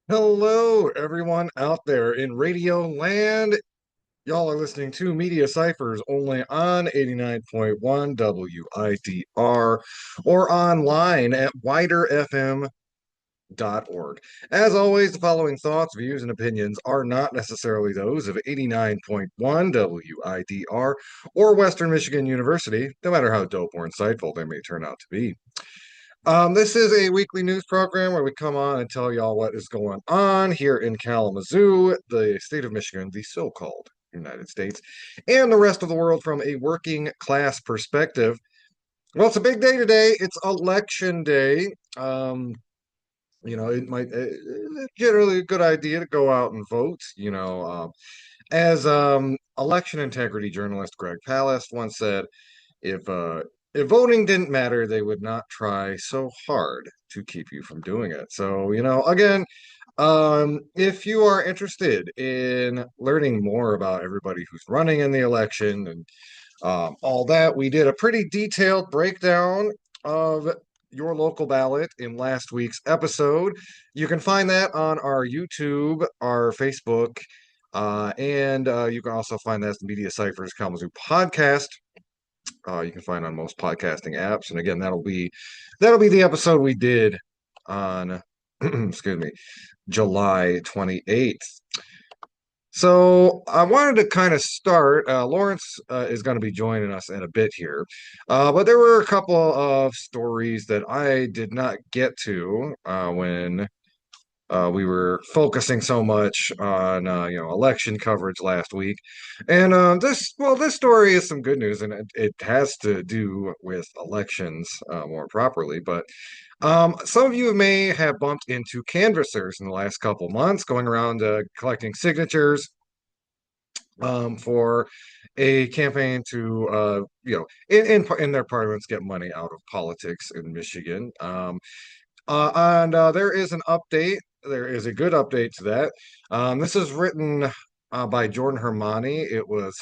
Hello, everyone out there in radio land. Y'all are listening to Media Cyphers only on 89.1 WIDR or online at widerfm.org. As always, the following thoughts, views, and opinions are not necessarily those of 89.1 WIDR or Western Michigan University, no matter how dope or insightful they may turn out to be. This is a weekly news program where we come on and tell y'all what is going on here in Kalamazoo, the state of Michigan, the so-called United States, and the rest of the world from a working class perspective. Well, it's a big day today. It's election day. It might generally a good idea to go out and vote. As election integrity journalist Greg Palast once said, if uh, if voting didn't matter, they would not try so hard to keep you from doing it. So, again, if you are interested in learning more about everybody who's running in the election and all that, we did a pretty detailed breakdown of your local ballot in last week's episode. You can find that on our YouTube, our Facebook, and you can also find that at the Media Cyphers Kalamazoo podcast. You can find on most podcasting apps. And again, that'll be the episode we did on excuse me, July 28th. So I wanted to kind of start. Lawrence is going to be joining us in a bit here, but there were a couple of stories that I did not get to when we were focusing so much on election coverage last week, and this story is some good news, and it has to do with elections more properly. But some of you may have bumped into canvassers in the last couple months, going around collecting signatures for a campaign to in their parliaments get money out of politics in Michigan. And there is an update. There is a good update to that. This is written by Jordan Hermani. It was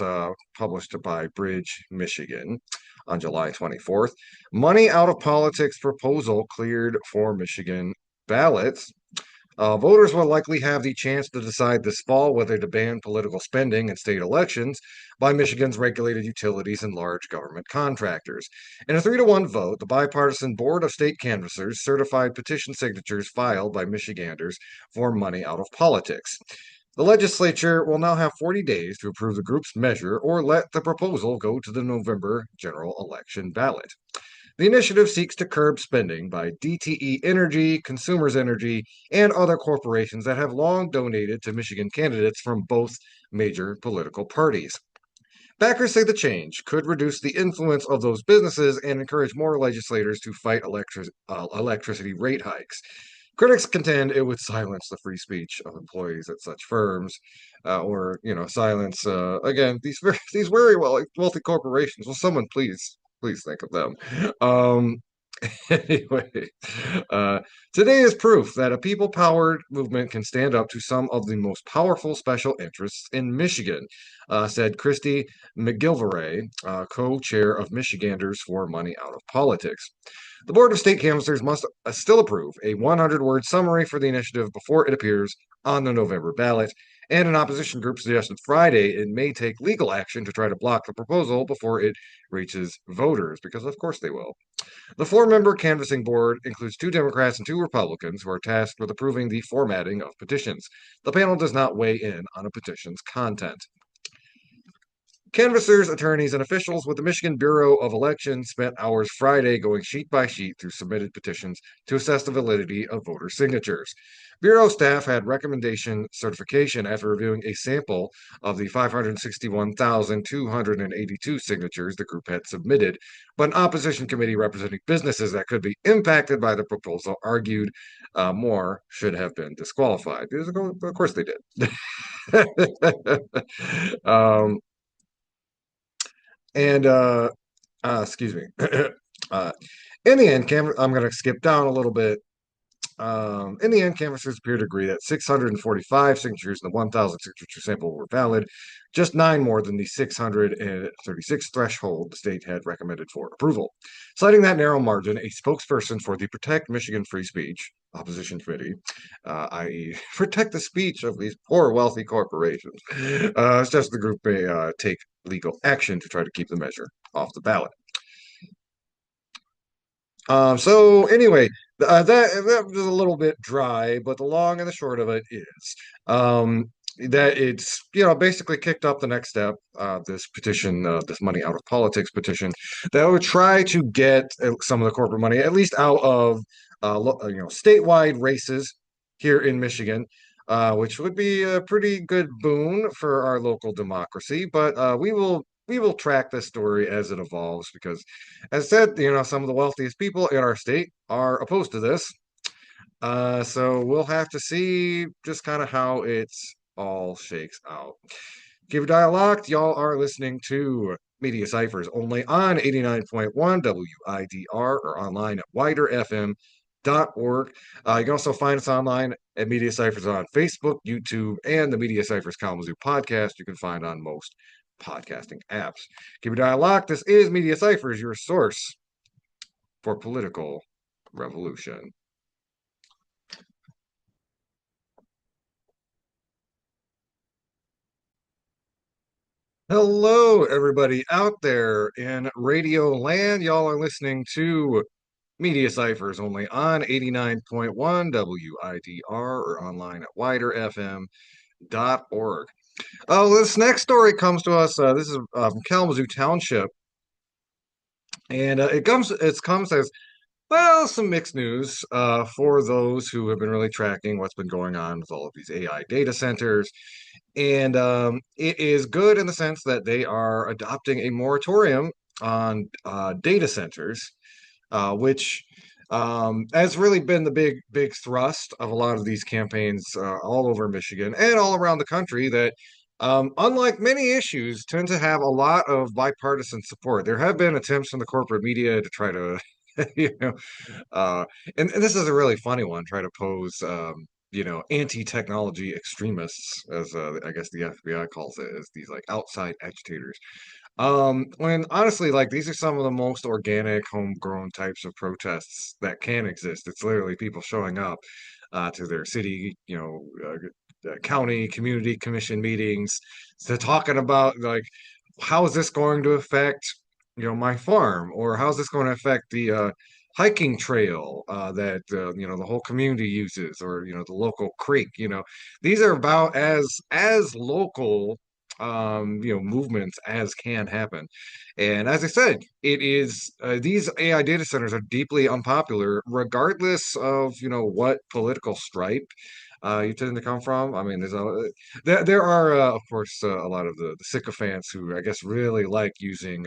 published by Bridge, Michigan on July 24th. Money out of politics proposal cleared for Michigan ballots. Voters will likely have the chance to decide this fall whether to ban political spending in state elections by Michigan's regulated utilities and large government contractors. In a 3-to-1 vote, the bipartisan Board of State Canvassers certified petition signatures filed by Michiganders for money out of politics. The legislature will now have 40 days to approve the group's measure or let the proposal go to the November general election ballot. The initiative seeks to curb spending by DTE Energy, Consumers Energy, and other corporations that have long donated to Michigan candidates from both major political parties. Backers say the change could reduce the influence of those businesses and encourage more legislators to fight electricity rate hikes. Critics contend it would silence the free speech of employees at such firms, or silence again these very wealthy corporations. Will someone please think of them? Um, anyway, uh, today is proof that a people powered movement can stand up to some of the most powerful special interests in Michigan, said Christy McGilvray, co chair of Michiganders for Money Out of Politics. The Board of State Canvassers must still approve a 100-word summary for the initiative before it appears on the November ballot, and an opposition group suggested Friday it may take legal action to try to block the proposal before it reaches voters, because of course they will. The 4-member canvassing board includes 2 Democrats and 2 Republicans who are tasked with approving the formatting of petitions. The panel does not weigh in on a petition's content. Canvassers, attorneys, and officials with the Michigan Bureau of Elections spent hours Friday going sheet by sheet through submitted petitions to assess the validity of voter signatures. Bureau staff had recommendation certification after reviewing a sample of the 561,282 signatures the group had submitted, but an opposition committee representing businesses that could be impacted by the proposal argued more should have been disqualified. Of course they did. um, and excuse me. uh, in the end, I'm going to skip down a little bit. In the end, canvassers appear to agree that 645 signatures in the 1,000 signature sample were valid, just nine more than the 636 threshold the state had recommended for approval. Citing that narrow margin, a spokesperson for the Protect Michigan Free Speech Opposition Committee, i.e., protect the speech of these poor wealthy corporations, suggests the group may take legal action to try to keep the measure off the ballot. So anyway, that was a little bit dry, but the long and the short of it is that it's basically kicked up the next step. This petition, this money out of politics petition, that would try to get some of the corporate money at least out of statewide races here in Michigan. Which would be a pretty good boon for our local democracy, but we will track this story as it evolves because, as I said, some of the wealthiest people in our state are opposed to this. So we'll have to see just kind of how it's all shakes out. Keep your dial locked. Y'all are listening to Media Cyphers only on 89.1 WIDR or online at widerfm.org. You can also find us online at Media Cyphers on Facebook, YouTube, and the Media Cyphers Kalamazoo podcast you can find on most podcasting apps. Keep your dial locked. This is Media Cyphers, your source for political revolution. Hello, everybody out there in radio land. Y'all are listening to Media Cyphers only on 89.1 WIDR or online at widerfm.org. Oh, this next story comes to us. This is from Kalamazoo Township, and it comes as well some mixed news for those who have been really tracking what's been going on with all of these AI data centers. And it is good in the sense that they are adopting a moratorium on data centers, which has really been the big thrust of a lot of these campaigns all over Michigan and all around the country. That, unlike many issues, tend to have a lot of bipartisan support. There have been attempts from the corporate media to try to, you know, uh, and this is a really funny one, try to pose. Anti-technology extremists, as I guess the FBI calls it, as these like outside agitators. When honestly, like these are some of the most organic, homegrown types of protests that can exist. It's literally people showing up to their city, county, community commission meetings, to talking about like how is this going to affect, my farm, or how's this going to affect the hiking trail that the whole community uses, or the local creek. These are about as local movements as can happen. And as I said, it is these AI data centers are deeply unpopular, regardless of what political stripe you tend to come from. I mean, there are of course a lot of the sycophants who I guess really like using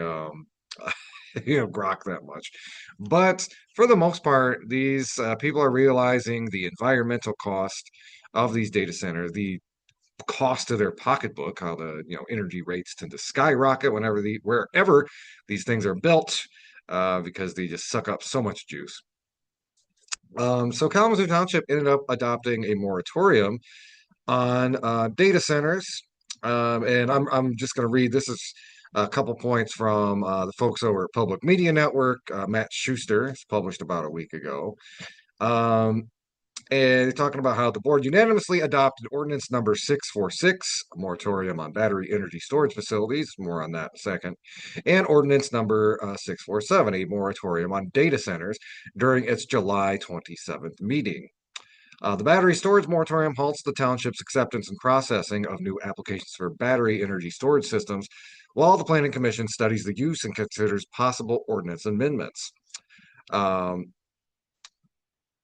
grok that much, but for the most part, these people are realizing the environmental cost of these data centers, the cost to their pocketbook, how the energy rates tend to skyrocket wherever these things are built, because they just suck up so much juice. So Kalamazoo Township ended up adopting a moratorium on data centers, and I'm just going to read. This is a couple points from the folks over at Public Media Network. Matt Schuster, it's published about a week ago. And talking about how the board unanimously adopted ordinance number 646, a moratorium on battery energy storage facilities, more on that in a second, and ordinance number 647, a moratorium on data centers, during its July 27th meeting. The battery storage moratorium halts the township's acceptance and processing of new applications for battery energy storage systems, while the Planning Commission studies the use and considers possible ordinance amendments.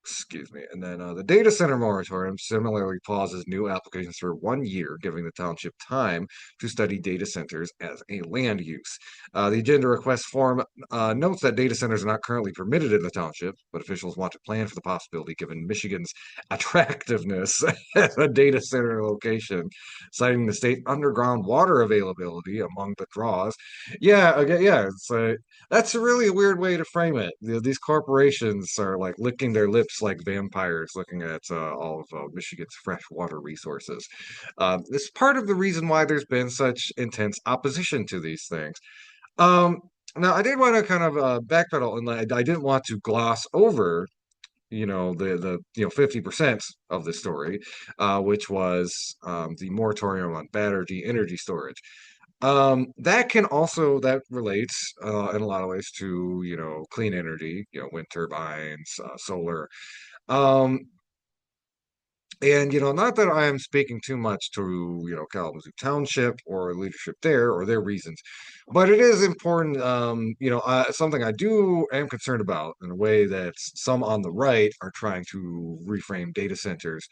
Excuse me. And then the data center moratorium similarly pauses new applications for 1 year, giving the township time to study data centers as a land use. The agenda request form notes that data centers are not currently permitted in the township, but officials want to plan for the possibility given Michigan's attractiveness as a data center location, citing the state underground water availability among the draws. Yeah, okay, yeah, it's that's a really weird way to frame it. These corporations are like licking their lips apocalypse like vampires looking at all of Michigan's freshwater resources. This is part of the reason why there's been such intense opposition to these things. Um, Now, I did want to kind of backpedal, and I didn't want to gloss over, the 50% of the story, which was the moratorium on battery energy storage. That relates in a lot of ways to, clean energy, wind turbines, solar. Um, and, not that I am speaking too much to, Kalamazoo Township or leadership there or their reasons, but it is important, something I do am concerned about in a way that some on the right are trying to reframe data centers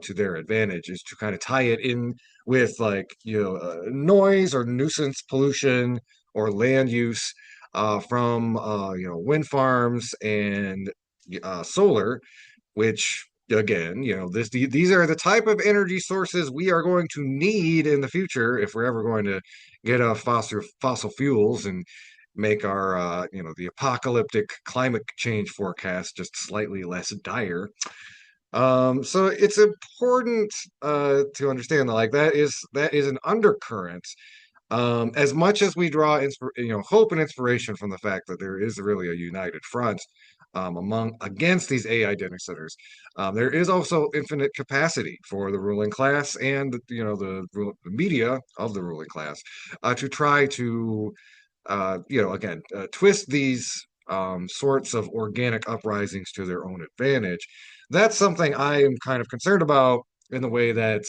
to their advantage is to kind of tie it in with like, noise or nuisance pollution or land use from, wind farms and solar, which again, these are the type of energy sources we are going to need in the future if we're ever going to get off fossil fuels and make our the apocalyptic climate change forecast just slightly less dire. So it's important to understand that like that is an undercurrent, as much as we draw hope and inspiration from the fact that there is really a united front among against these AI data centers, there is also infinite capacity for the ruling class and the media of the ruling class to try to again twist these sorts of organic uprisings to their own advantage. That's something I am kind of concerned about in the way that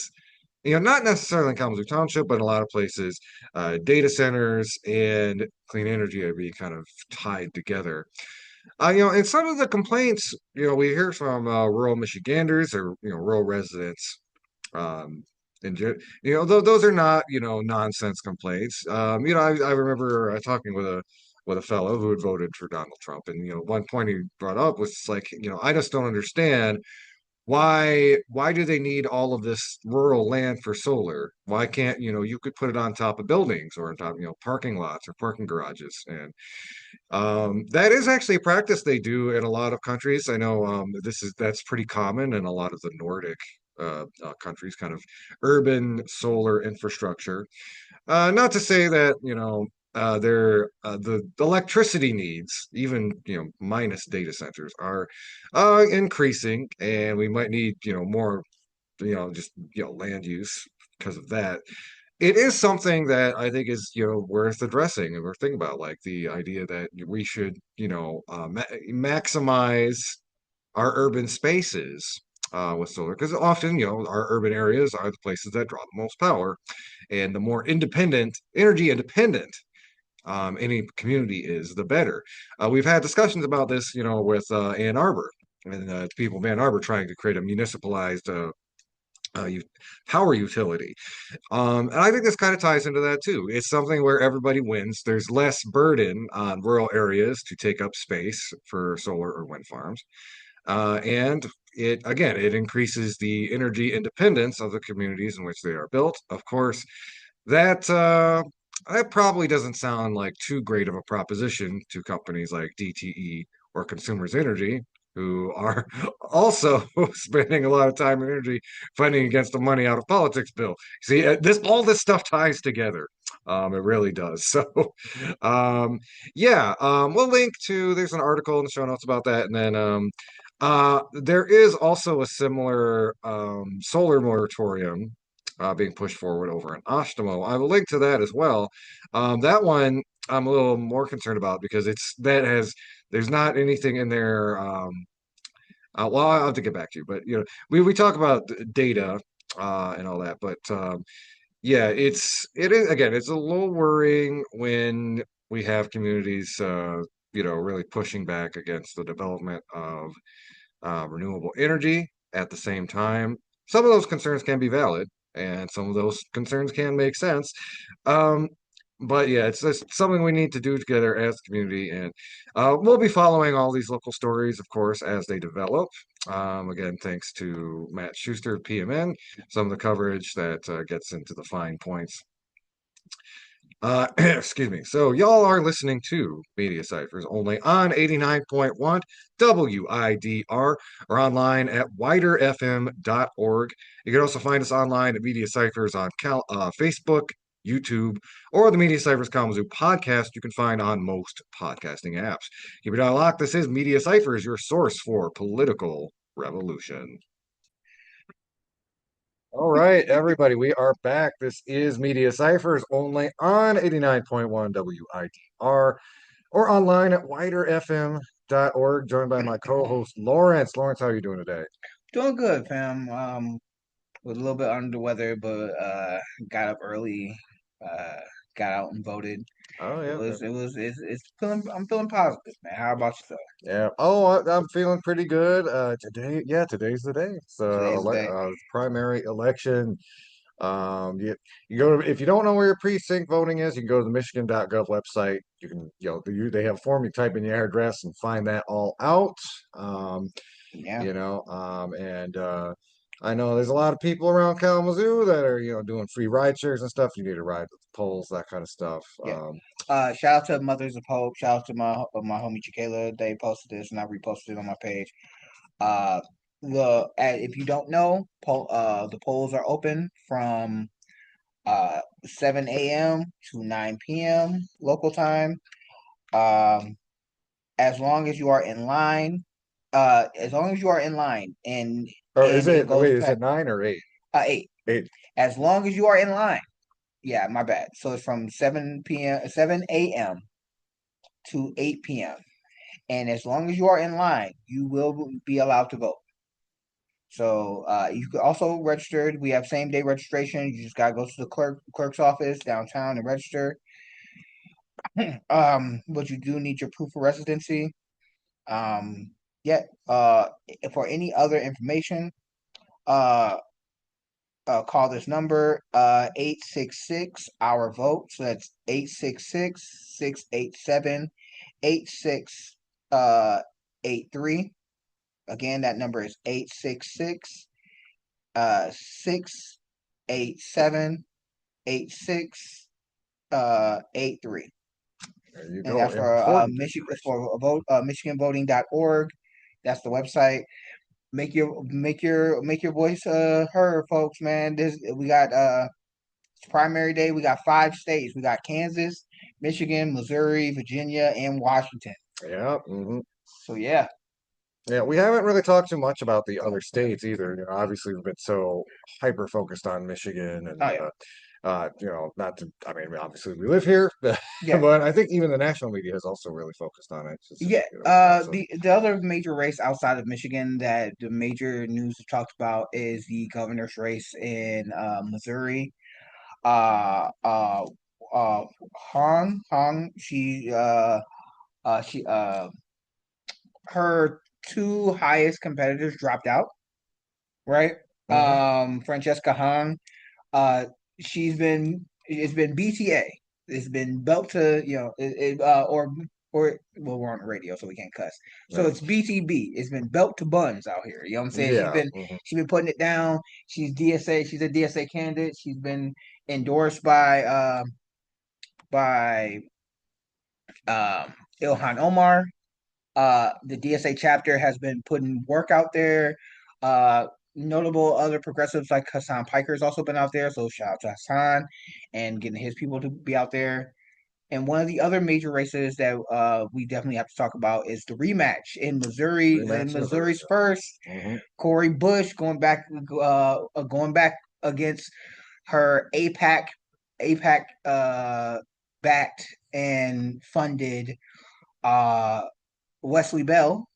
not necessarily in Kalamazoo Township, but in a lot of places, data centers and clean energy are being kind of tied together. And some of the complaints, we hear from rural Michiganders or, rural residents, um, those are not, nonsense complaints. I remember talking with a fellow who had voted for Donald Trump, and one point he brought up was like, I just don't understand why do they need all of this rural land for solar? Why can't, you could put it on top of buildings or on top, parking lots or parking garages. And that is actually a practice they do in a lot of countries. I know that's pretty common in a lot of the Nordic countries, kind of urban solar infrastructure. Not to say that, the electricity needs, even minus data centers, are increasing, and we might need more just land use because of that. It is something that I think is worth addressing and worth thinking about, like the idea that we should maximize our urban spaces with solar, because often our urban areas are the places that draw the most power, and the more energy independent any community is, the better. We've had discussions about this, with Ann Arbor and people of Ann Arbor trying to create a municipalized uh, power utility. And I think this kind of ties into that too. It's something where everybody wins. There's less burden on rural areas to take up space for solar or wind farms. And it increases the energy independence of the communities in which they are built. Of course, that that probably doesn't sound like too great of a proposition to companies like DTE or Consumers Energy, who are also spending a lot of time and energy fighting against the money out of politics bill. See, all this stuff ties together. It really does. So, yeah, we'll link to. There's an article in the show notes about that, and then there is also a similar solar moratorium being pushed forward over in Oshtemo. I will link to that as well. That one I'm a little more concerned about because there's not anything in there. Well, I'll have to get back to you, but we talk about data and all that, but yeah, it is again, it's a little worrying when we have communities, really pushing back against the development of renewable energy at the same time. Some of those concerns can be valid, and some of those concerns can make sense. Um, but yeah, it's just something we need to do together as a community, and we'll be following all these local stories, of course, as they develop. Again, thanks to Matt Schuster, PMN, some of the coverage that gets into the fine points. Excuse me. So y'all are listening to Media Cyphers only on 89.1 WIDR or online at widerfm.org. You can also find us online at Media Cyphers on Facebook, YouTube, or the Media Cyphers Kalamazoo podcast you can find on most podcasting apps. Keep it on lock. This is Media Cyphers, your source for political revolution. All right, everybody, we are back. This is Media Cyphers only on 89.1 WIDR or online at widerfm.org, joined by my co-host Lawrence. Lawrence, how are you doing today? Doing good, fam. Was a little bit under the weather, but got up early, uh, got out and voted. Oh yeah, yeah. It's feeling. I'm feeling positive, man. How about yourself? Yeah. Oh, I'm feeling pretty good. Today, yeah, today's the day. It's Today's the day. primary election. You go to, if you don't know where your precinct voting is, you can go to the Michigan.gov website. You can, they have a form. You type in your address and find that all out. Um, Yeah, and I know there's a lot of people around Kalamazoo that are, doing free ride shares and stuff. You need to ride with the polls, that kind of stuff. yeah. Shout out to Mothers of Hope. Shout out to my homie Chikayla. They posted this, and I reposted it on my page. Uh, if you don't know, the polls are open from 7 a.m. to 9 p.m. local time. Um, as long as you are in line, as long as you are in line Or is and it it, goes wait, is past it 9 or 8? 8. 8. As long as you are in line, yeah, my bad. So it's from 7 a.m. to 8 p.m. And as long as you are in line, you will be allowed to vote. So you could also register. We have same day registration. You just gotta go to the clerk's office downtown and register. But you do need your proof of residency. Um, yeah. For any other information, uh, call this number 866 our vote. So that's 866-687-86 uh 83. Again, that number is 866 687 86 83. There you And go. that's for Important Michigan information. for vote michiganvoting.org. That's the website. Make your voice heard, folks, man. This we got it's primary day. We got 5 states. We got Kansas, Michigan, Missouri, Virginia, and Washington. Yeah. So yeah. Yeah, we haven't really talked too much about the other states either. Obviously we've been so hyper focused on Michigan Oh and yeah. not to, I mean, obviously we live here, but Yeah. I think even the national media has also really focused on it. Yeah. So The other major race outside of Michigan that the major news have talked about is the governor's race in Missouri. Uh uh Hong she her two highest competitors dropped out, right? mhm. Francesca Hong, uh, it's been BTA. It's been belt to or well, we're on the radio so we can't cuss. So Yeah. it's BTB. It's been belt to buns out here. You know what I'm saying? Yeah. She's been putting it down. She's DSA. She's a DSA candidate. She's been endorsed by Ilhan Omar. The DSA chapter has been putting work out there. Notable other progressives like Hassan Piker has also been out there. So shout out to Hassan and getting his people to be out there. And one of the other major races that we definitely have to talk about is the rematch in Missouri, in Rematch in Missouri. Missouri's first. Hmm. Corey Bush going back against her APAC backed and funded uh Wesley Bell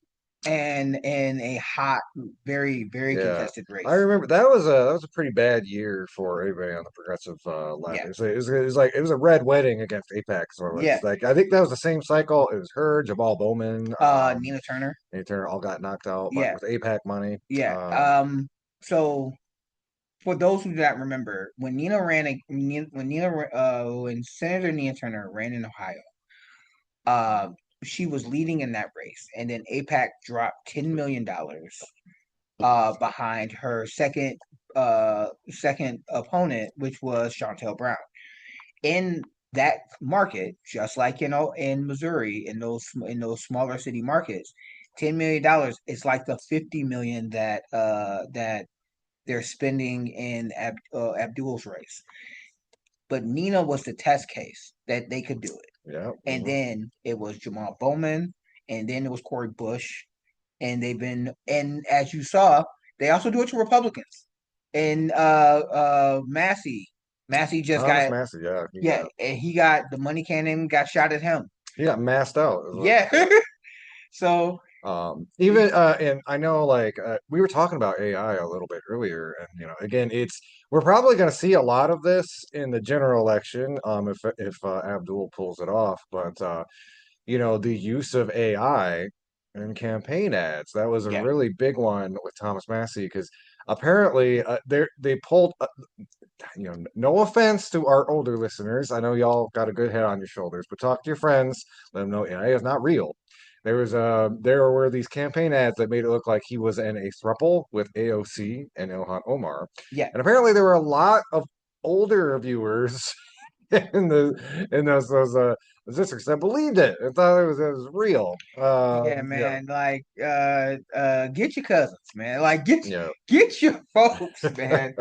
and in a hot, very Yeah. contested I race. remember that was a pretty bad year for everybody on the progressive left. Yeah, It was like it was a red wedding against Apex, or yeah. it's like I think that was the same cycle. It was her, Jamal Bowman, Nina Turner. Nate Turner all got knocked out, but Yeah, with APAC money. yeah. So for those who do not remember, when Senator Nina Turner ran in Ohio, uh, she was leading in that race, and then APAC dropped $10 million behind her second opponent, which was Chantel Brown. In that market, just like in Missouri, in those smaller city markets, $10 million is like the 50 million that they're spending in Abdul's race. But Nina was the test case that they could do it. Yeah. And then it was Jamal Bowman, and then it was Corey Bush, and and as you saw, they also do it to Republicans. And Massey just Thomas got, Massey, yeah, yeah, and he got the money cannon got shot at him. he got masked out. Yeah. Yeah. So Even and I know like we were talking about AI a little bit earlier, and again, we're probably going to see a lot of this in the general election, if Abdul pulls it off. But the use of AI in campaign ads, that was a yeah, really big one with Thomas Massey because apparently they pulled. No offense to our older listeners, I know y'all got a good head on your shoulders, but talk to your friends, let them know AI is not real. There were these campaign ads that made it look like he was in a throuple with AOC and Ilhan Omar, yeah, and apparently there were a lot of older viewers in those districts that believed it and thought it was real. yeah, man. Like get your cousins, man. Like Yeah. get your folks, man.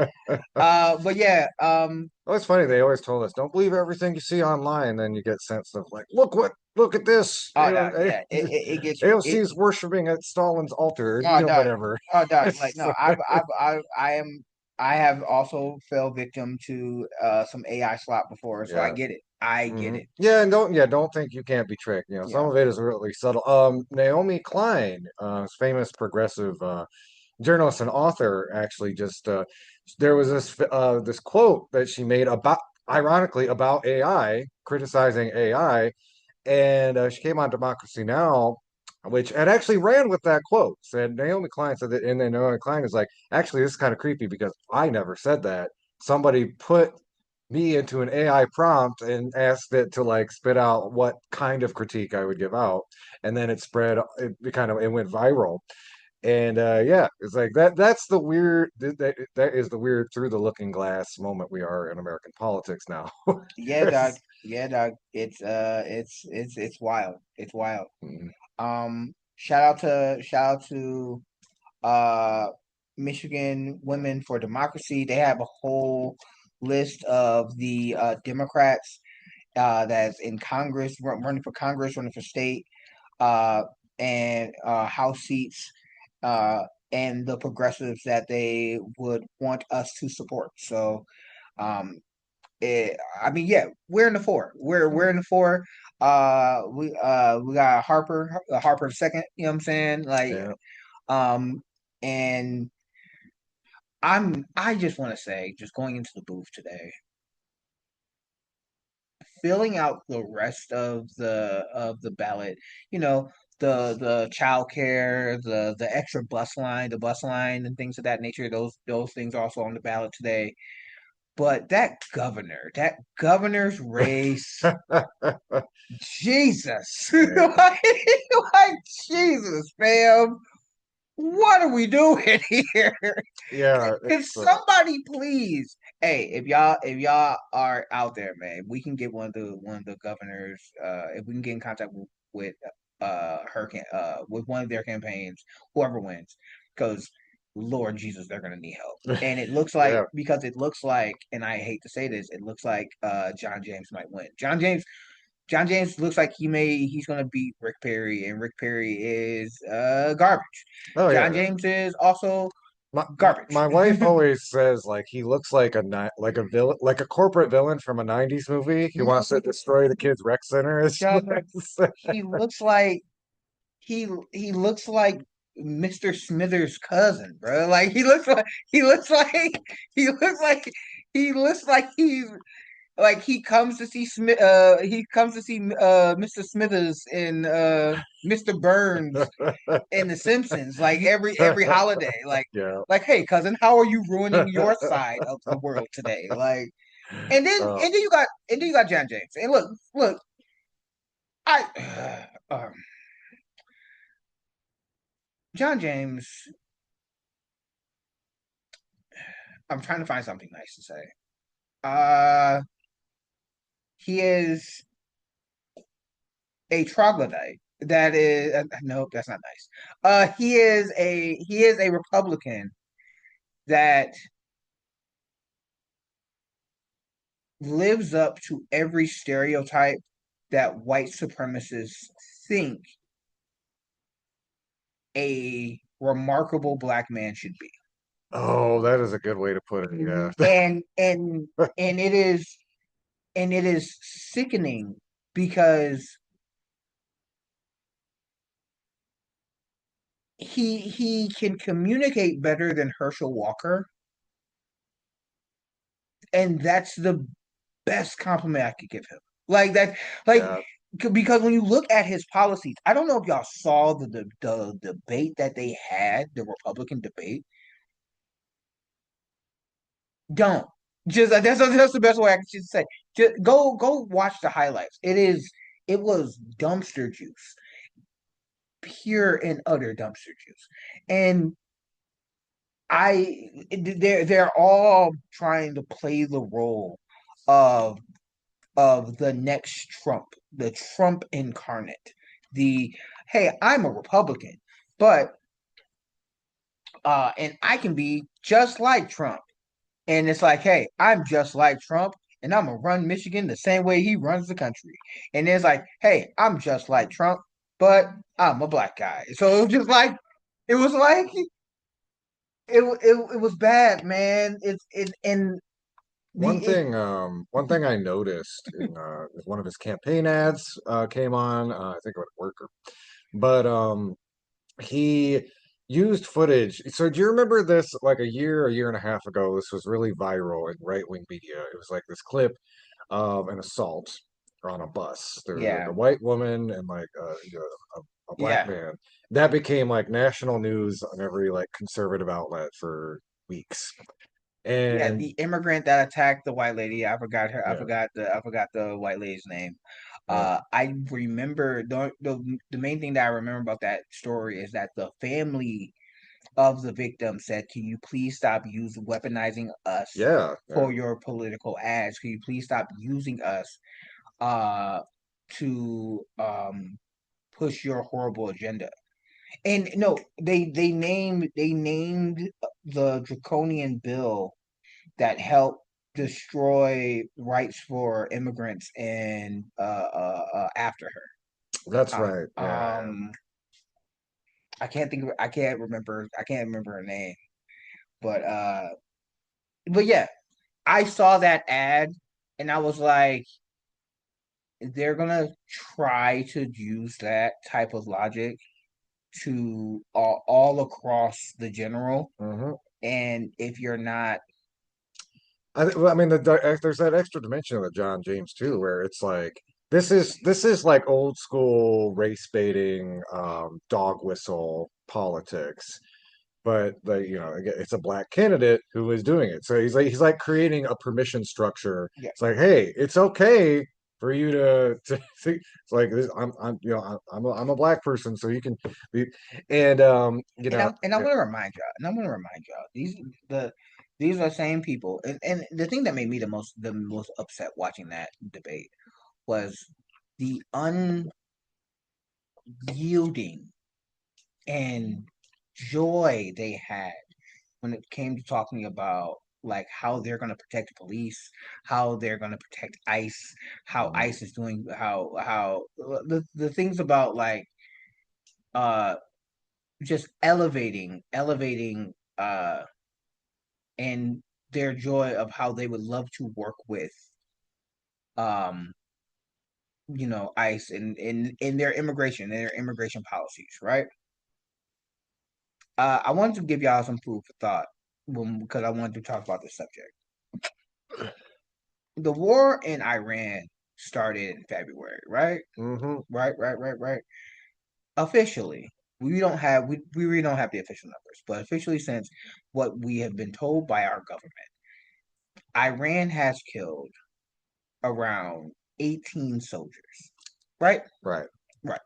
But yeah, Oh, it's funny. They always told us, don't believe everything you see online. Then you get sense of like, look at this. oh no, yeah, it gets you. AOC is worshiping at Stalin's altar, Oh, dog. whatever. Oh, dog. Like, It's no, I have also fell victim to some AI slop before, so I yeah. get it. I get it. Yeah, and don't think you can't be tricked. Some Yeah. of it is really subtle. Naomi Klein, famous progressive journalist and author, actually just there was this quote that she made about ironically about AI, criticizing AI, and she came on Democracy Now, which and actually ran with that quote. Said Naomi Klein said that, and then Naomi Klein is like, actually, this is kind of creepy because I never said that. Somebody put me into an AI prompt and asked it to like spit out what kind of critique I would give out, and then it spread. It went viral, and yeah, it's like that. That's the weird. That is the weird through the looking glass moment we are in American politics now. Yeah, dog. Yeah, dog. It's wild. It's wild. Mhm. Shout out to uh Michigan Women for Democracy. They have a whole list of the Democrats that's in Congress, running for Congress, running for state, uh, and House seats, uh, and the progressives that they would want us to support. So, um, I mean, yeah, we're in the four. We're in the four. We got Harper second. You know what I'm saying? Like, Yeah. um, and I just want to say, just going into the booth today, filling out the rest of the ballot, you know, the child care, the extra bus line and things of that nature, those things are also on the ballot today. But that governor's race, Jesus. Yeah. Like Jesus, fam. What are we doing here? Yeah, Can it's somebody please? Hey, if y'all are out there, man, we can get one of the governors. If we can get in contact with with one of their campaigns, whoever wins, because Lord Jesus, they're gonna need help. And it looks like yeah. because it looks like, and I hate to say this, it looks like John James might win. John James looks like he's gonna beat Rick Perry, and Rick Perry is garbage. Oh John yeah. James is also My garbage. wife always says like he looks like like a villain, like a corporate villain from a '90s movie who wants to destroy the kids' rec center. Dog, he looks like he looks like Mr. Smithers' cousin, bro. Like he looks like he looks like he looks like he's like he comes to see he comes to see Mr. Smithers in Mr. Burns in The Simpsons, like every holiday, Yeah. like hey cousin, how are you ruining your side of the world today? Like, Uh, and then you got John James, and look, I John James. I'm trying to find something nice to say. Uh, He is a troglodyte. That is no, that's not nice. He is a Republican that lives up to every stereotype that white supremacists think a remarkable black man should be. Oh, that is a good way to put it. Yeah. And it is sickening because he can communicate better than Herschel Walker, and that's the best compliment I could give him. Like that, like Yeah. because when you look at his policies, I don't know if y'all saw the debate that they had, the Republican debate. Don't just that's the best way I can just say. Just go watch the highlights. It was dumpster juice, pure and utter dumpster juice, and they're all trying to play the role of the next Trump, the Trump incarnate. The hey, I'm a Republican, but and I can be just like Trump. And it's like, hey, I'm just like Trump, and I'm gonna run Michigan the same way he runs the country. And it's like, hey, I'm just like Trump, but I'm a black guy. So it was bad, man. It and the it One thing I noticed in one of his campaign ads came on. I think it was Worker, but he used footage. So do you remember this? Like a year and a half ago, this was really viral in right wing media. It was like this clip of an assault on a bus. There was like yeah a white woman and like a black yeah man. That became like national news on every like conservative outlet for weeks. yeah And the immigrant that attacked the white lady. I forgot her. yeah, I forgot the white lady's name. yeah, I remember the main thing that I remember about that story is that the family of the victim said, "Can you please stop using weaponizing us yeah, yeah. for your political ads? Can you please stop using us uh to push your horrible agenda?" And no, they named the draconian bill that helped destroy rights for immigrants and after That's her. right. Yeah, I can't remember her name, but yeah, I saw that ad and I was like, they're gonna try to use that type of logic to all across the general. yeah. And if you're not, Well, I mean, there's that extra dimension of the John James too, where it's like this is like old school race baiting, dog whistle politics, but it's a black candidate who is doing it. So he's like creating a permission structure. yeah, It's like, hey, it's okay for you to see. It's like this. I'm a black person, so you can be, and and I'm yeah, gonna remind y'all, the these are the same people, and the thing that made me the most upset watching that debate was the unyielding and joy they had when it came to talking about like how they're going to protect the police, how they're going to protect ICE, how mhm. ICE is doing, how the things about like uh just elevating and their joy of how they would love to work with um ICE in their immigration policies, right? I wanted to give y'all some food for thought because I wanted to talk about this subject. The war in Iran started in February, right? Hmm. Right. Officially, we really don't have the official numbers, but officially, since what we have been told by our government, Iran has killed around 18 soldiers. Right? Right. Right.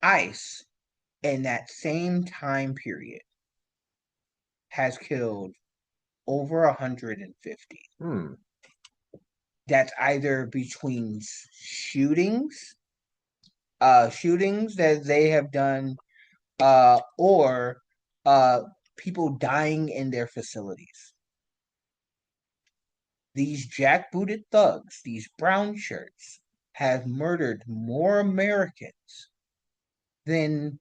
ICE in that same time period has killed over 150. Hmm. that's either between shootings that they have done, or people dying in their facilities. These jackbooted thugs, these brown shirts, have murdered more Americans than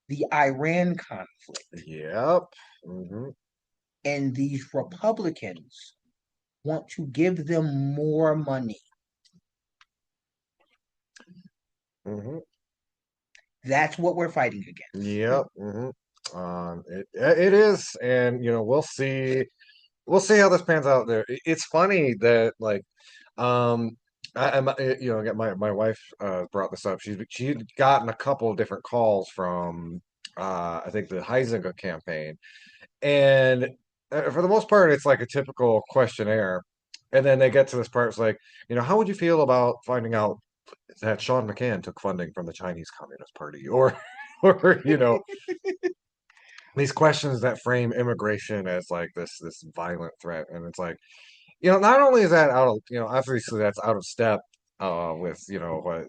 the Iran conflict. Yep. Hmm. And these Republicans want to give them more money. Hmm. That's what we're fighting against. Yep. Hmm. It is, and we'll see how this pans out there. It's funny that like um again, my wife brought this up. She'd gotten a couple of different calls from I think the Heisinger campaign, and for the most part, it's like a typical questionnaire. And then they get to this part, it's like, how would you feel about finding out that Sean McCann took funding from the Chinese Communist Party, or or these questions that frame immigration as like this violent threat, and it's like, not only is that out of, obviously that's out of step with what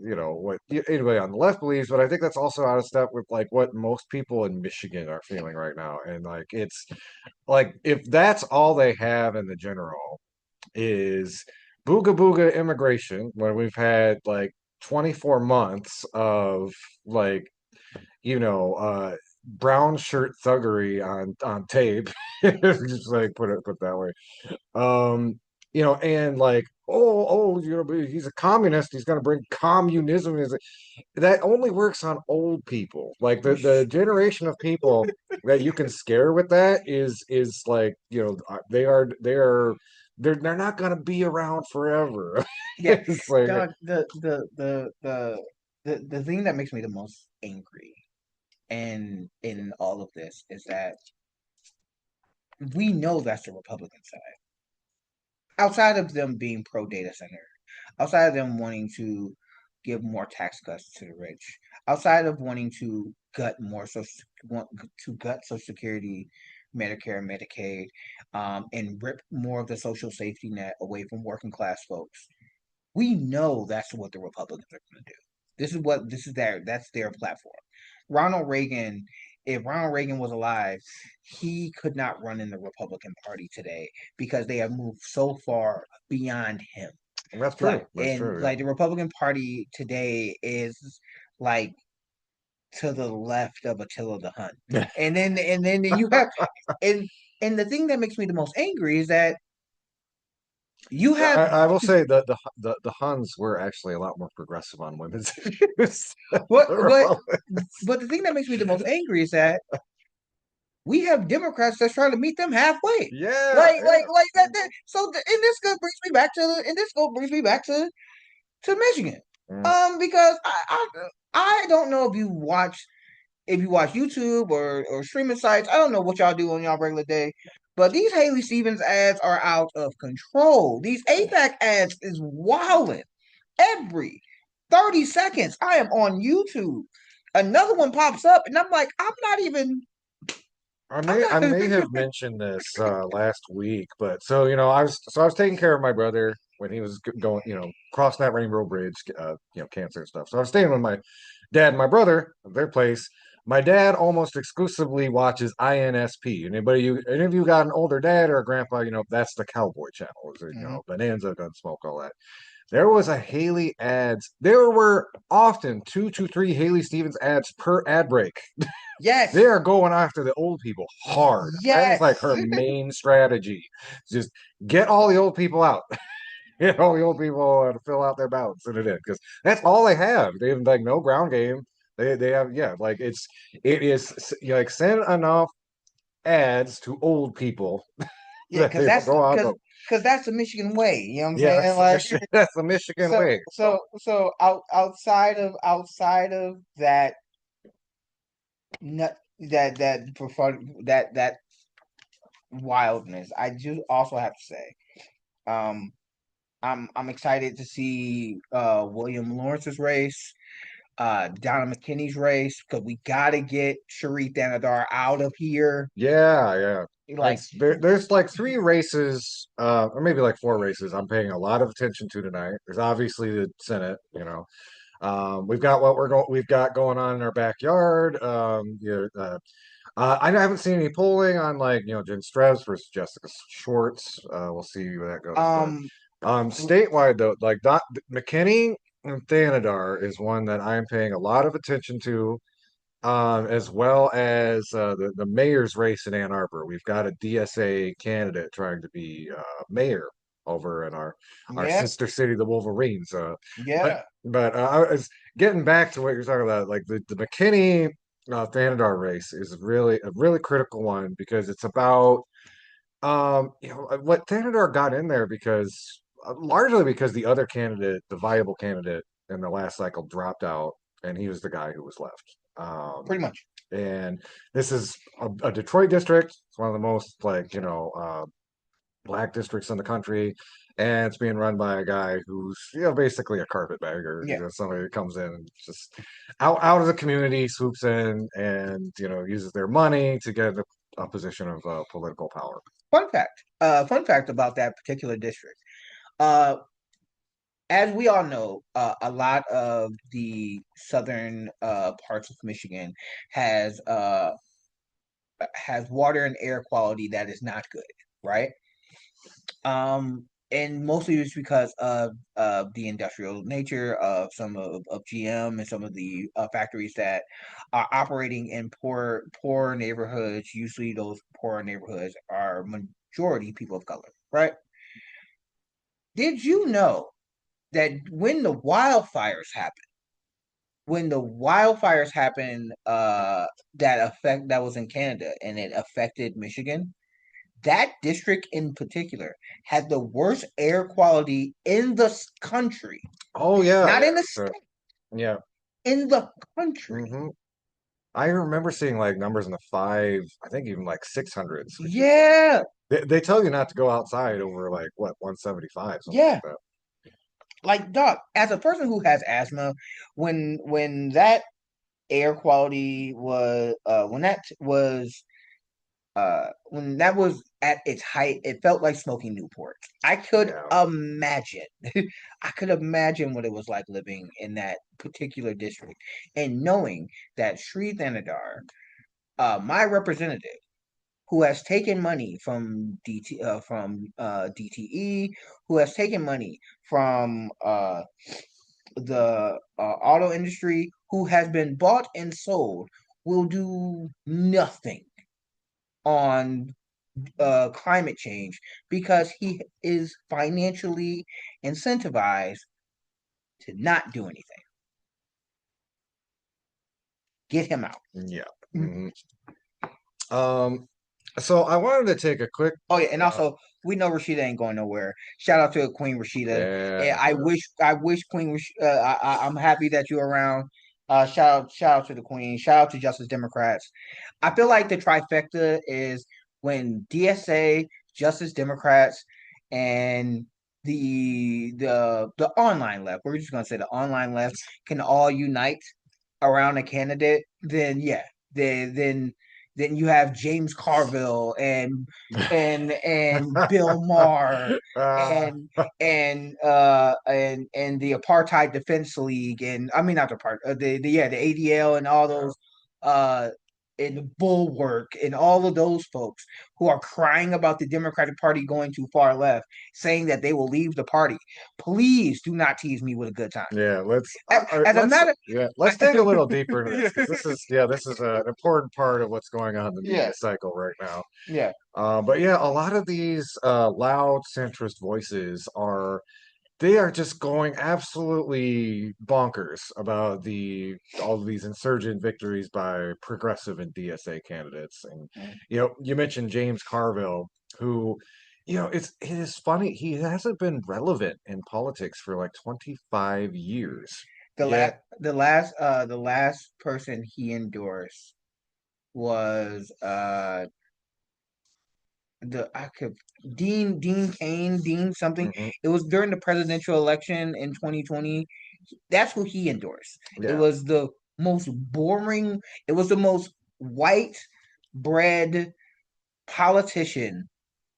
anybody on the left believes, but I think that's also out of step with like what most people in Michigan are feeling right now, and like it's like if that's all they have in the general is booga booga immigration, when we've had like 24 months of like brown shirt thuggery on tape, just like put that way. And like, he's a communist, he's going to bring communism. That only works on old people. Like the generation of people that you can scare with that is like, they're not going to be around forever. Yeah, It's like, the thing that makes me the most angry in all of this is that we know that's the Republican side. Outside of them being pro data center, outside of them wanting to give more tax cuts to the rich, outside of wanting to want to gut Social Security, Medicare, Medicaid, and rip more of the social safety net away from working class folks, we know that's what the Republicans are going to do. That's their platform. Ronald Reagan, if Ronald Reagan was alive, he could not run in the Republican Party today because they have moved so far beyond him. that's Like true. That's and true. like the Republican Party today is like to the left of Attila the Hun. Yeah. And then you have and and the thing that makes me the most angry is that you have I will say that the Huns were actually a lot more progressive on women's issues than what the what Republicans. but the thing that makes me the most angry is that we have Democrats that's trying to meet them halfway. Yeah, yeah. Like that. So, and this go brings me back to Michigan. Mm. Because I don't know if you watch YouTube or streaming sites. I don't know what y'all do on y'all regular day, but these Haley Stevens ads are out of control. These APAC ads is wilding. Every 30 seconds, I am on YouTube. Another one pops up, and I'm like, I'm I not. may have mentioned this last week, but so I was taking care of my brother when he was going, crossing that Rainbow Bridge, cancer and stuff. So I was staying with my dad and my brother at their place. My dad almost exclusively watches INSP. Any of you got an older dad or a grandpa, that's the cowboy channel. Mhm. Bonanza, Gunsmoke, all that. There was a Haley ads. There were often 2 to 3 Haley Stevens ads per ad break. Yes, They are going after the old people hard. That is like yes, her main strategy. Just get all the old people out. Get all the old people to fill out their ballots and it in because that's all they have. They have like no ground game. They have, yeah, like it is like send enough ads to old people yeah, that they will go out. because that's the Michigan way. You know what I'm Yeah, saying? Like, That's the Michigan way. So outside of that, nut that wildness, I do also have to say, um, I'm excited to see William Lawrence's race. Donna McKinney's race because we got to get Sharif Danadar out of here. Yeah, yeah. Like, There's like three races, or maybe like four races I'm paying a lot of attention to tonight. There's obviously the Senate, you know. We've got we've got going on in our backyard. I haven't seen any polling on like, Jen Streves versus Jessica Schwartz. We'll see where that goes. But um, statewide though, like McKinney and Thanadar is one that I'm paying a lot of attention to, as well as the mayor's race in Ann Arbor. We've got a DSA candidate trying to be mayor over in our yeah, sister city, the Wolverines. But yeah, I was getting back to what you're talking about, like the McKinney Thanadar race is really a really critical one because it's about what Thanadar got in there because largely because the other candidate, the viable candidate in the last cycle, dropped out, and he was the guy who was left. pretty much. And this is a Detroit district. It's one of the most like black districts in the country, and it's being run by a guy who's basically a carpetbagger. Yeah, Somebody that comes in and just out of the community, swoops in, and uses their money to get a position of political power. fun fact. Fun fact about that particular district. Uh, as we all know, a lot of the southern parts of Michigan has uh has water and air quality that is not good, right? And mostly it's because of the industrial nature of some of GM and some of the factories that are operating in poor neighborhoods. Usually, those poor neighborhoods are majority people of color, right? Did you know that when the wildfires happened, that was in Canada and it affected Michigan? That district in particular had the worst air quality in the country, Oh yeah, not yeah, in the state, yeah. in the country. hmm I remember seeing like numbers in the five, I think even like 600s, which is like Yeah, they tell you not to go outside over like what 175, something yeah. like that. Like, doc, as a person who has asthma, when that air quality was when that was at its height, it felt like smoking Newport. I could Yeah, imagine. I could imagine what it was like living in that particular district and knowing that Sri Thanadar, my representative, who has taken money from DTE, who has taken money from the auto industry, who has been bought and sold, will do nothing on climate change because he is financially incentivized to not do anything. Get him out. yeah. hmm Um, so I wanted to take a quick, Oh yeah, and uh, also we know Rashida ain't going nowhere. Shout out to Queen Rashida. yeah, And I wish Queen. I'm happy that you're around. Shout out to the Queen. Shout out to Justice Democrats. I feel like the trifecta is when DSA, Justice Democrats, and the online left. We're just gonna say the online left can all unite around a candidate. Then yeah, then you have James Carville and Bill Maher uh, and and the Apartheid Defense League and I mean not the part the ADL and all those uh and Bulwark and all of those folks who are crying about the Democratic Party going too far left, saying that they will leave the party. Please do not tease me with a good time. yeah. As a matter, Let's dig a little deeper into this because this is an important part of what's going on in the yeah, media cycle right now. yeah. But yeah, a lot of these loud centrist voices they are just going absolutely bonkers about all of these insurgent victories by progressive and DSA candidates. And you mentioned James Carville, who, it is funny, he hasn't been relevant in politics for like 25 years. Yet, The last person he endorsed was the I could Dean Kane Dean something. mhm, It was during the presidential election in 2020. That's who he endorsed. It Yeah. was the most boring. It was the most white bread politician.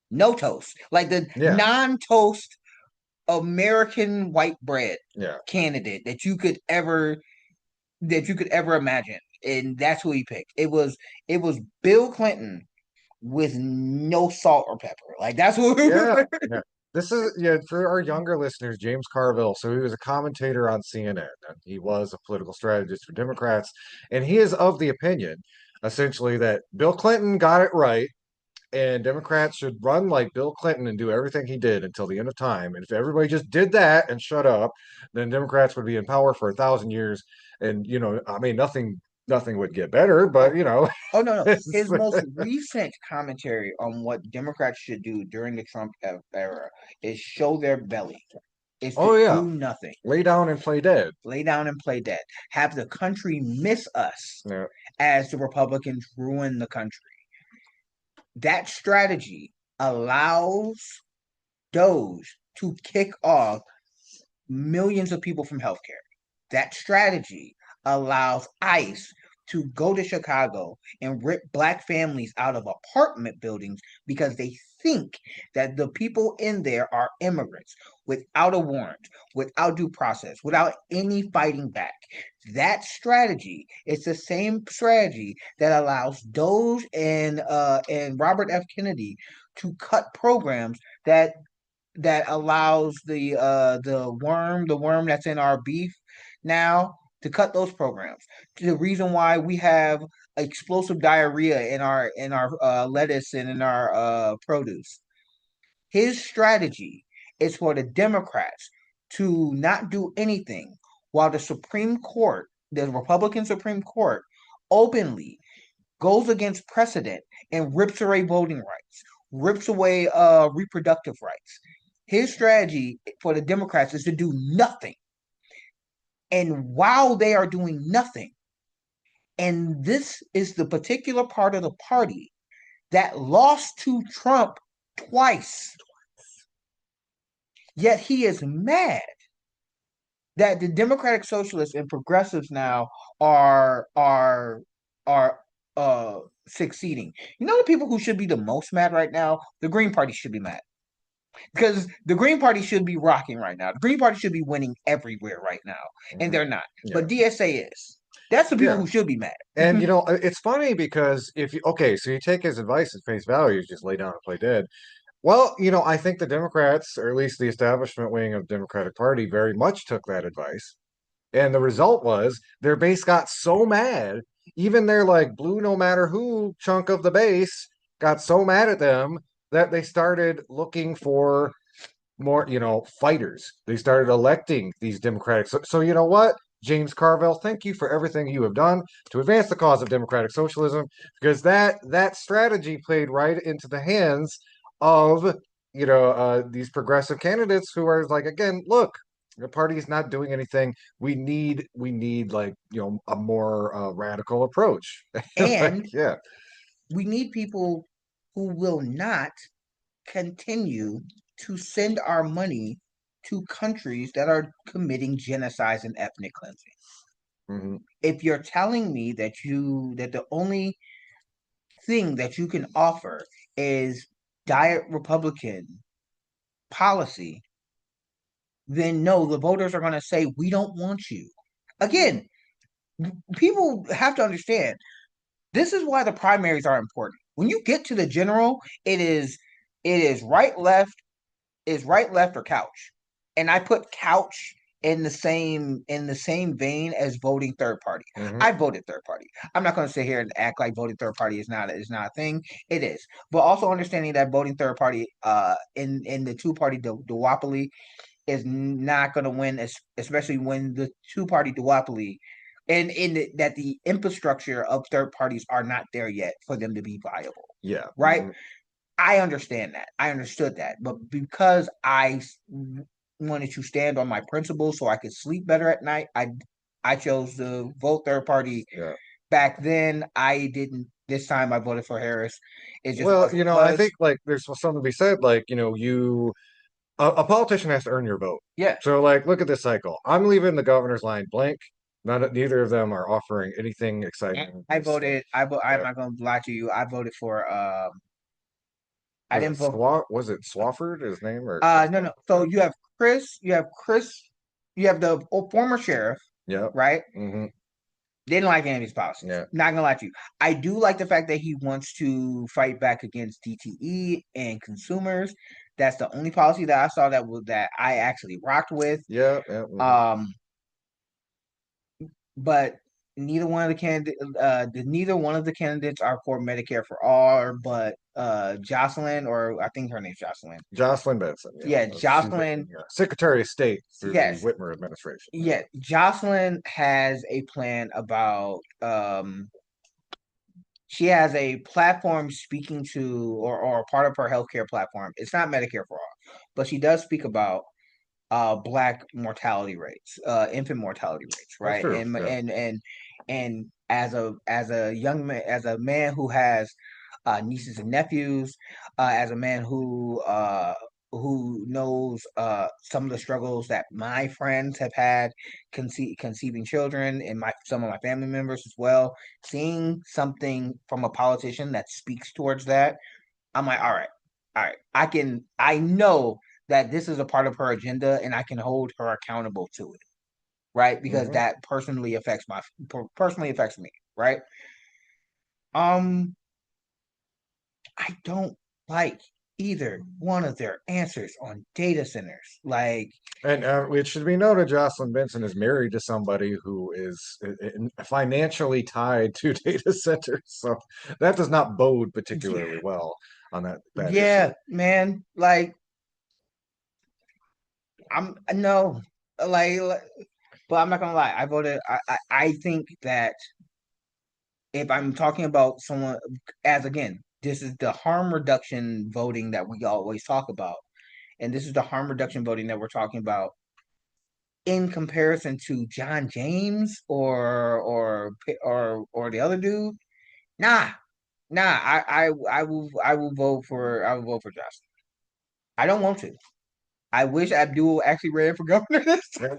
No toast, like the Yeah. non-toast American white bread Yeah. candidate that you could ever imagine, and that's who he picked. It was Bill Clinton with no salt or pepper. Like that's what. Yeah. Yeah. This is, yeah, for our younger listeners, James Carville. So he was a commentator on CNN, and he was a political strategist for Democrats. And he is of the opinion, essentially, that Bill Clinton got it right, and Democrats should run like Bill Clinton and do everything he did until the end of time. And if everybody just did that and shut up, then Democrats would be in power for 1,000 years. And I mean, nothing would get better, but Oh no, no. it's, His most recent commentary on what Democrats should do during the Trump era is show their belly. Is to oh yeah, do nothing. lay down and play dead. Lay down and play dead. Have the country miss us Yeah. as the Republicans ruin the country. That strategy allows Doge to kick off millions of people from healthcare. That strategy allows ICE to go to Chicago and rip black families out of apartment buildings because they think that the people in there are immigrants without a warrant, without due process, without any fighting back. That strategy is the same strategy that allows Doge and Robert F. Kennedy to cut programs that allows the worm that's in our beef now, to cut those programs. The reason why we have explosive diarrhea in our lettuce and in our produce. His strategy is for the Democrats to not do anything while the Supreme Court, the Republican Supreme Court, openly goes against precedent and rips away voting rights, rips away reproductive rights. His strategy for the Democrats is to do nothing. And while they are doing nothing, and this is the particular part of the party that lost to Trump twice, yet he is mad that the Democratic Socialists and progressives now are succeeding. You know the people who should be the most mad right now? The Green Party should be mad. Because the Green Party should be rocking right now. The Green Party should be winning everywhere right now, and Mhm. they're not. Yeah. But DSA is. That's the people Yeah. who should be mad. And it's funny because if you okay, so you take his advice at face value, just lay down and play dead. Well, I think the Democrats, or at least the establishment wing of the Democratic Party, very much took that advice. And the result was their base got so mad, even their like blue no matter who chunk of the base got so mad at them that they started looking for more, fighters. They started electing these Democratic. So you know what, James Carville, thank you for everything you have done to advance the cause of democratic socialism, because that strategy played right into the hands of these progressive candidates who are like, again, look, the party is not doing anything. We need like a more radical approach. Like, And yeah, we need people who will not continue to send our money to countries that are committing genocide and ethnic cleansing. hmm If you're telling me that the only thing that you can offer is diet Republican policy, then no, the voters are going to say, we don't want you. Again, people have to understand this is why the primaries are important. When you get to the general, it is right, left, or couch. And I put couch in the same vein as voting third party. hmm I voted third party. I'm not going to sit here and act like voting third party is not a thing. It is, but also understanding that voting third party in the two party duopoly is not going to win, especially when the two party duopoly and that the infrastructure of third parties are not there yet for them to be viable. yeah. Right? I understand that. I understood that. But because I wanted to stand on my principles so I could sleep better at night, I chose to vote third party. Yeah. Back then, I didn't. This time, I voted for Harris. It just Well, was what it I was. think like there's something to be said. Like, you a politician has to earn your vote. Yeah. So, like, look at this cycle. I'm leaving the governor's line blank. Neither of them are offering anything exciting. I Just like, voted. I'm yeah. not gonna lie to you. I voted for. I Was it didn't vote. Was it Swafford, his name, or No, no. So you have Chris. You have Chris. You have the former sheriff, yeah. right? Hmm. Didn't like any of his policies. Yeah. Not gonna lie to you. I do like the fact that he wants to fight back against DTE and consumers. That's the only policy that I saw that I actually rocked with. Yeah. Yeah. Hmm. Um, but neither one of the candidates are for Medicare for all, but Jocelyn, or I think her name's Jocelyn. Jocelyn Benson. Yeah. Yeah, She's the Jocelyn. Secretary of State through the Yes, Whitmer administration. Yeah. yeah. Jocelyn has a plan about she has a platform speaking to, or part of her healthcare platform. It's not Medicare for all, but she does speak about black mortality rates, infant mortality rates, That's right? true. Yeah. And as a man who has nieces and nephews, as a man who knows some of the struggles that my friends have had conceiving children, and my some of my family members as well, seeing something from a politician that speaks towards that, I'm like, all right, I know that this is a part of her agenda, and I can hold her accountable to it, right? Because Hmm. that personally affects me, right? Um, I don't like either one of their answers on data centers. Like, And it should be noted, Jocelyn Benson is married to somebody who is financially tied to data centers, so that does not bode yeah, particularly well on that issue. yeah, man. Like, I'm no, like, but I'm not gonna lie. I voted. I think that if I'm talking about someone, as again, this is the harm reduction voting that we always talk about, and this is the harm reduction voting that we're talking about in comparison to John James or the other dude. Nah, nah. I will vote for Johnson. I don't want to. I wish Abdul actually ran for governor this time. Yeah.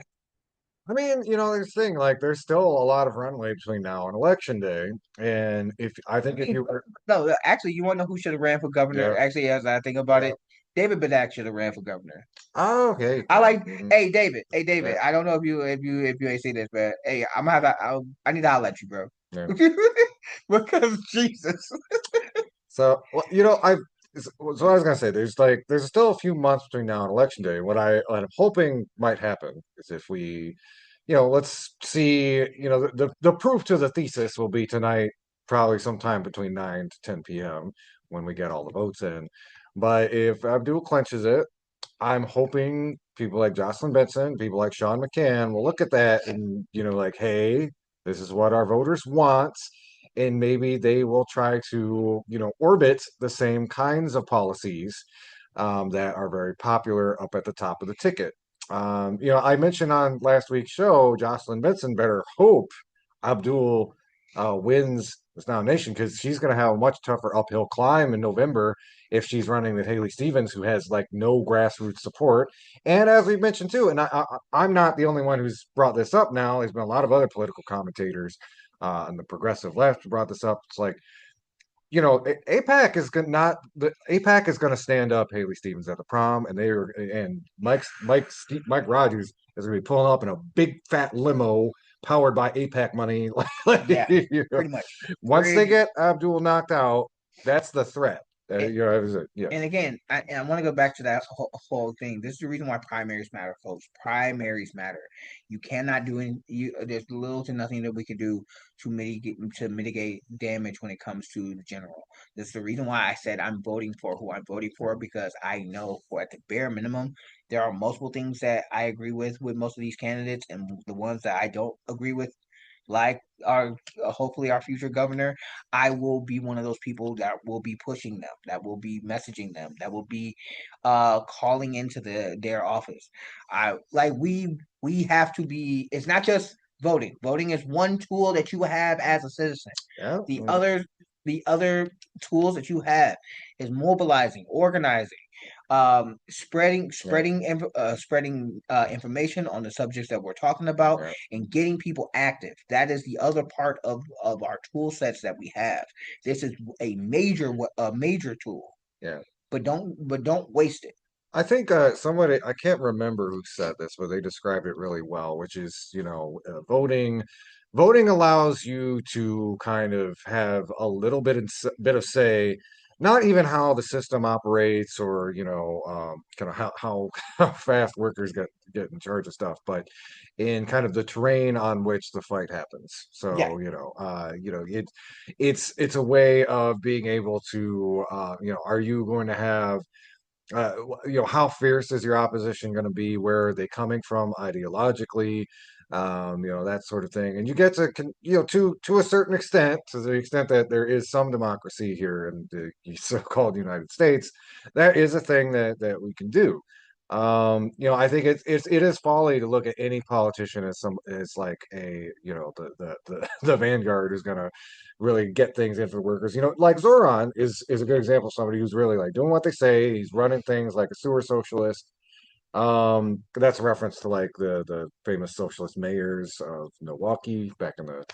I mean, there's the thing, like there's still a lot of runway between now and election day, and if I think if you were, No, actually, you want to know who should have ran for governor? yeah, Actually, as I think about yeah, it, David Bedak should have ran for governor. oh, okay, I yeah, like, mhm, hey David, hey David. yeah, I don't know if you ain't seen this, but hey, I'm gonna have to, I need to holler at you, bro, yeah. because Jesus, So, well, so what I was gonna say, there's still a few months between now and election day. What I'm hoping might happen is if we, let's see, the proof to the thesis will be tonight, probably sometime between 9 to 10 p.m. when we get all the votes in. But if Abdul clenches it, I'm hoping people like Jocelyn Benson, people like Sean McCann will look at that and, like, hey, this is what our voters want. And maybe they will try to, orbit the same kinds of policies that are very popular up at the top of the ticket. I mentioned on last week's show, Jocelyn Benson better hope Abdul wins this nomination because she's going to have a much tougher uphill climb in November if she's running with Haley Stevens, who has like no grassroots support. And as we mentioned too, and I'm not the only one who's brought this up now. There's been a lot of other political commentators on the progressive left who brought this up. It's like, APAC is going not the APAC is going to stand up Haley Stevens at the prom, and Mike Rogers is going to be pulling up in a big fat limo powered by APAC money. yeah, pretty much, Once they pretty. get Abdul knocked out, that's the threat. Yeah, And again, I want to go back to that whole thing. This is the reason why primaries matter, folks. Primaries matter. You cannot do any. There's little to nothing that we can do to mitigate damage when it comes to the general. This is the reason why I said I'm voting for who I'm voting for, because I know for at the bare minimum there are multiple things that I agree with most of these candidates, and the ones that I don't agree with, like our hopefully our future governor, I will be one of those people that will be pushing them, that will be messaging them, that will be calling into their office. I like we have to be, it's not just voting. Voting is one tool that you have as a citizen. yeah. The other tools that you have is mobilizing, organizing, Yeah, spreading information on the subjects that we're talking about yeah, and getting people active. That is the other part of our tool sets that we have. This is a major tool, yeah. but don't waste it. I think somebody, I can't remember who said this, but they described it really well, which is, voting. Voting allows you to kind of have a little bit of say, not even how the system operates or, kind of how how fast workers get in charge of stuff, but in kind of the terrain on which the fight happens. Yeah, So, it's a way of being able to, are you going to have how fierce is your opposition going to be? Where are they coming from ideologically? That sort of thing. And you get to, to a certain extent, to the extent that there is some democracy here in the so-called United States, that is a thing that we can do. I think it is folly to look at any politician as like a the vanguard who's going to really get things in for workers. Like Zoran is a good example of somebody who's really like doing what they say. He's running things like a sewer socialist. That's a reference to like the famous socialist mayors of Milwaukee back in the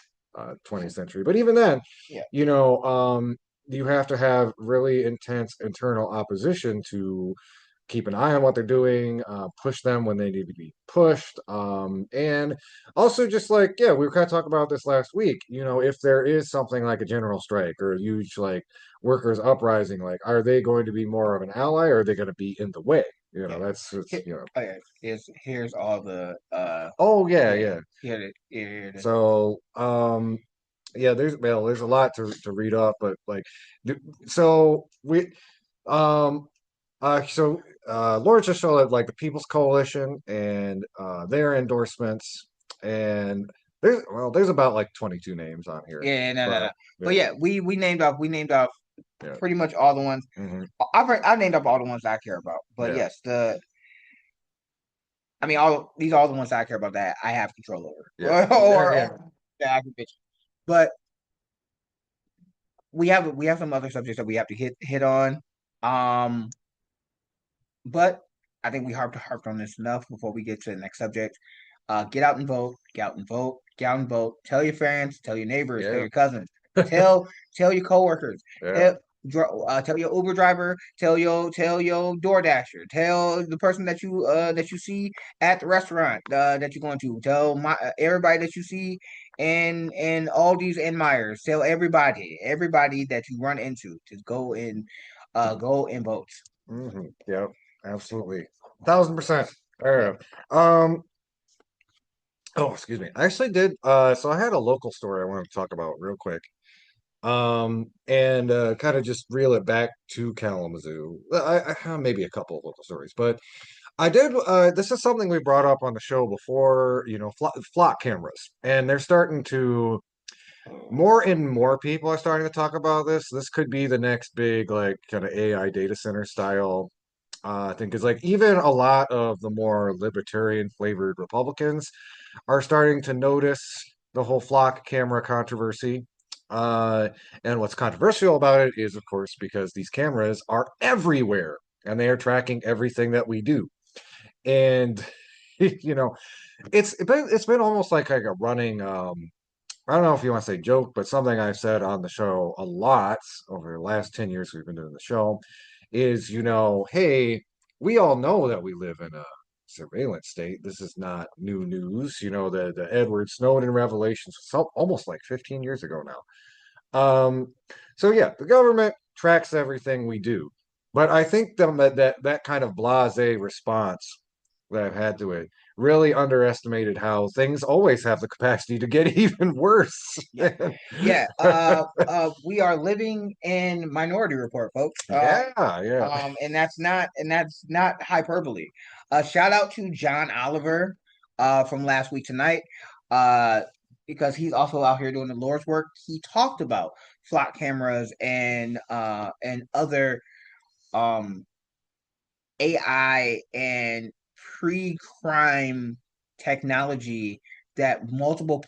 20th century. But even then, yeah, you know, um, you have to have really intense internal opposition to keep an eye on what they're doing, push them when they need to be pushed. And also just like, yeah, we were kind of talking about this last week, if there is something like a general strike or a huge like workers uprising, like, are they going to be more of an ally or are they going to be in the way? yeah. That's Here, it's, okay, here's all the oh yeah, yeah, yeah. here it is. So, yeah, there's a lot to read up, but like, so um, Lawrence just showed like the People's Coalition and their endorsements, and there's about like 22 names on here, Yeah, no, no, but no. But yeah, yeah, we named off yeah, pretty much all the ones. hmm I've named off all the ones I care about. But yeah, yes, I mean, all these are all the ones I care about that I have control over, yeah, yeah, yeah, or that I can bitch. But we have some other subjects that we have to hit on. Um, but I think we harped on this enough before we get to the next subject. Get out and vote. Get out and vote. Get out and vote. Tell your friends. Tell your neighbors. Tell yeah, your cousins. Tell your coworkers. yeah. Tell your Uber driver. Tell your DoorDasher. Tell the person that you see at the restaurant that you're going to. Tell everybody that you see in Aldi's and Myers. Tell everybody that you run into to go and vote. Yeah, absolutely, 1,000%. Yeah. Yeah. Oh, excuse me. I actually did. So I had a local story I wanted to talk about real quick. And kind of just reel it back to Kalamazoo. I have maybe a couple of local stories, but I did. This is something we brought up on the show before. Flock cameras, and they're starting to more and more people are starting to talk about this. This could be the next big like kind of AI data center style. I think is like even a lot of the more libertarian flavored Republicans are starting to notice the whole flock camera controversy. Uh, and what's controversial about it is, of course, because these cameras are everywhere and they are tracking everything that we do. And you know, it's been almost like a running I don't know if you want to say joke, but something I've said on the show a lot over the last 10 years we've been doing the show is, hey, we all know that we live in a surveillance state. This is not new news. The Edward Snowden revelations, almost like 15 years ago now. So yeah, the government tracks everything we do. But I think that kind of blasé response that I've had to it really underestimated how things always have the capacity to get even worse. Yeah, yeah. We are living in Minority Report, folks. Yeah, yeah, And that's not hyperbole. Shout out to John Oliver, from last week tonight, uh, because he's also out here doing the Lord's work. He talked about flock cameras and other um AI and pre-crime technology that multiple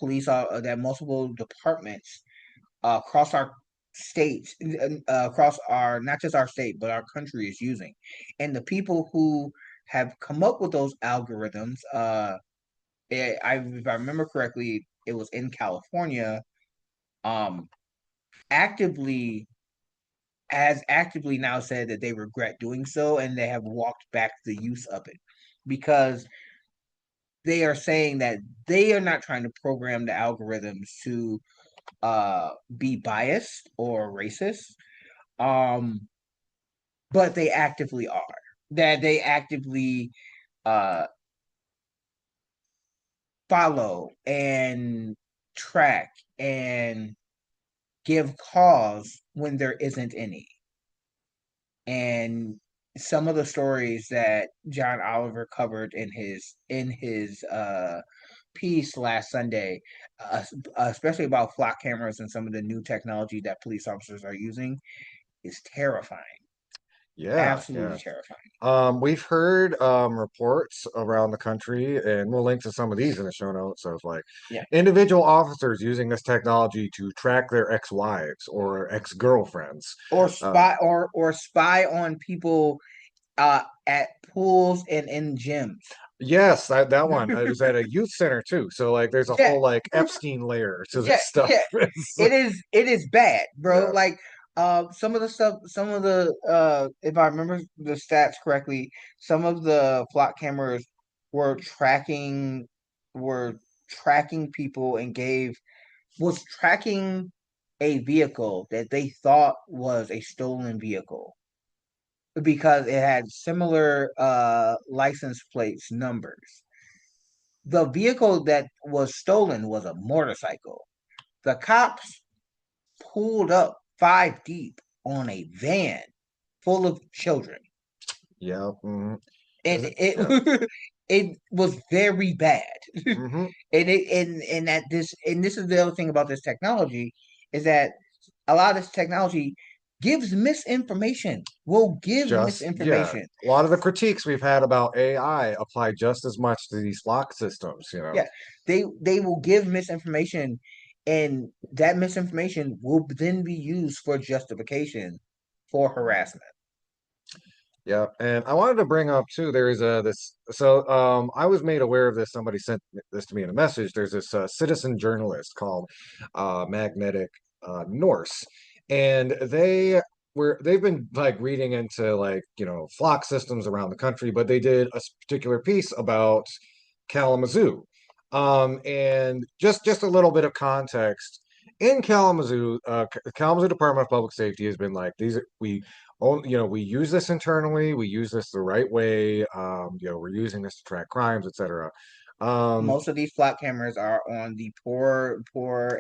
departments across our states across our not just our state but our country is using, and the people who have come up with those algorithms, if I remember correctly, it was in California, um, actively has actively now said that they regret doing so and they have walked back the use of it because they are saying that they are not trying to program the algorithms to be biased or racist, um but they actively are, that they actively uh follow and track and give cause when there isn't any. And some of the stories that John Oliver covered in his piece last Sunday, uh, especially about flock cameras and some of the new technology that police officers are using, is terrifying. Yeah, Absolutely yeah. terrifying. We've heard reports around the country, and we'll link to some of these in the show notes of like Yeah. individual officers using this technology to track their ex-wives or ex-girlfriends. Or Um, spy on people at pools and in gyms. yes, that one. It was at a youth center too. So like, there's a Yeah. whole like Epstein layer to Yeah, this stuff. yeah. It is bad, bro. Yeah. Like some of the stuff, some of the if I remember the stats correctly, some of the flock cameras were tracking were tracking people and gave was tracking a vehicle that they thought was a stolen vehicle because it had similar license plates numbers. The vehicle that was stolen was a motorcycle. The cops pulled up 5 deep on a van full of children. Yeah. And Is it? Yeah. it it was very bad. hmm And this is the other thing about this technology is that a lot of this technology gives misinformation. Will give Just yeah. misinformation. A lot of the critiques we've had about AI apply just as much to these flock systems, you know. Yeah, they will give misinformation, and that misinformation will then be used for justification for harassment. Yeah, and I wanted to bring up too. There is a this. So I was made aware of this. Somebody sent this to me in a message. There's this citizen journalist called Magnetic Norse, and they've been like reading into like flock systems around the country, but they did a particular piece about Kalamazoo, and just a little bit of context. In Kalamazoo, Kalamazoo Department of Public Safety has been like we use this internally. We use this the right way. We're using this to track crimes, etc. Um, Most of these flock cameras are on the poor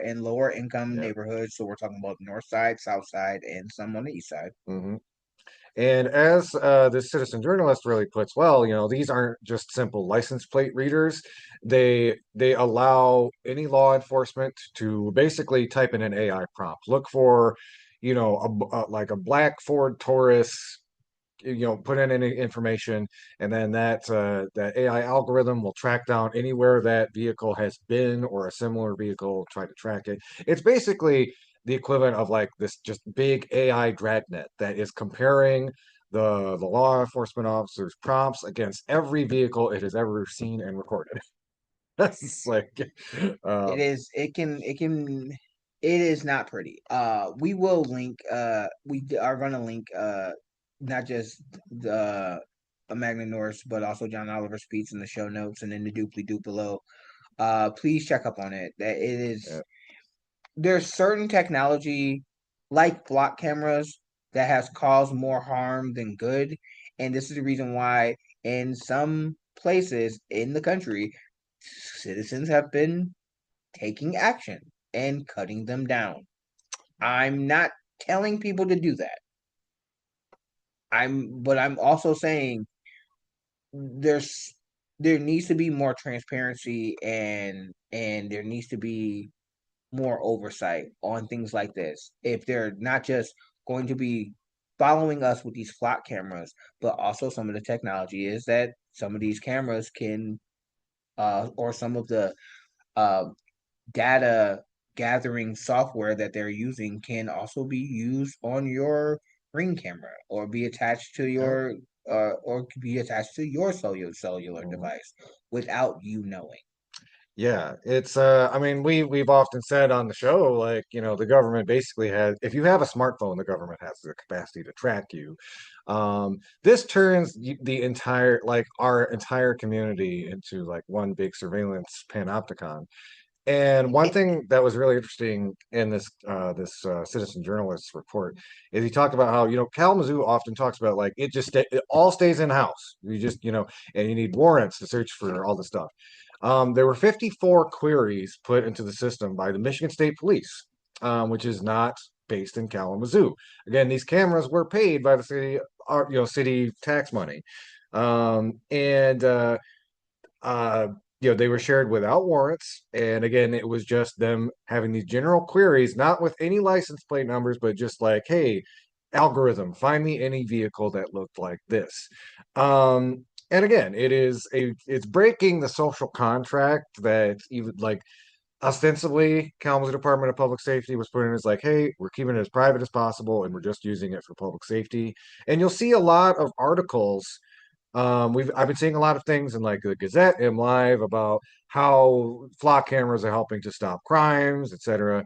and lower income yeah. neighborhoods. So we're talking about the north side, south side, and some on the east side. hmm And as this citizen journalist really puts well, these aren't just simple license plate readers. They allow any law enforcement to basically type in an AI prompt. Look for, like a black Ford Taurus, put in any information, and then that AI algorithm will track down anywhere that vehicle has been or a similar vehicle, try to track it. It's basically the equivalent of like this just big AI dragnet that is comparing the law enforcement officer's prompts against every vehicle it has ever seen and recorded. That's like It um is. It is not pretty. We will link. We are gonna link. Not just the Magna Norse, but also John Oliver's speech in the show notes and in the doobly doop below. Please check up on it. That it yeah, is. There's certain technology like block cameras that has caused more harm than good, and this is the reason why in some places in the country, citizens have been taking action and cutting them down. I'm not telling people to do that. But I'm also saying there's there needs to be more transparency and there needs to be more oversight on things like this. If they're not just going to be following us with these flock cameras, but also some of the technology is that some of these cameras can or some of the uh data gathering software that they're using can also be used on your Ring camera or be attached to Yeah. your or could be attached to your cellular Mhm. device without you knowing. Yeah, it's I mean we've often said on the show like, the government basically has if you have a smartphone, the government has the capacity to track you. This turns the entire like our entire community into like one big surveillance panopticon. And one It, thing that was really interesting in this citizen journalist report is he talked about how Kalamazoo often talks about like it all stays in house. You just and you need warrants to search for all the stuff. There were 54 queries put into the system by the Michigan State Police, which is not based in Kalamazoo. Again, these cameras were paid by the city, city tax money, and uh, they were shared without warrants. And again, it was just them having these general queries, not with any license plate numbers, but just like, hey, algorithm, find me any vehicle that looked like this. And again, it's breaking the social contract that even like ostensibly Kalamazoo Department of Public Safety was putting as like, hey, we're keeping it as private as possible and we're just using it for public safety. And you'll see a lot of articles I've been seeing a lot of things in like the Gazette and Live about how flock cameras are helping to stop crimes, etc.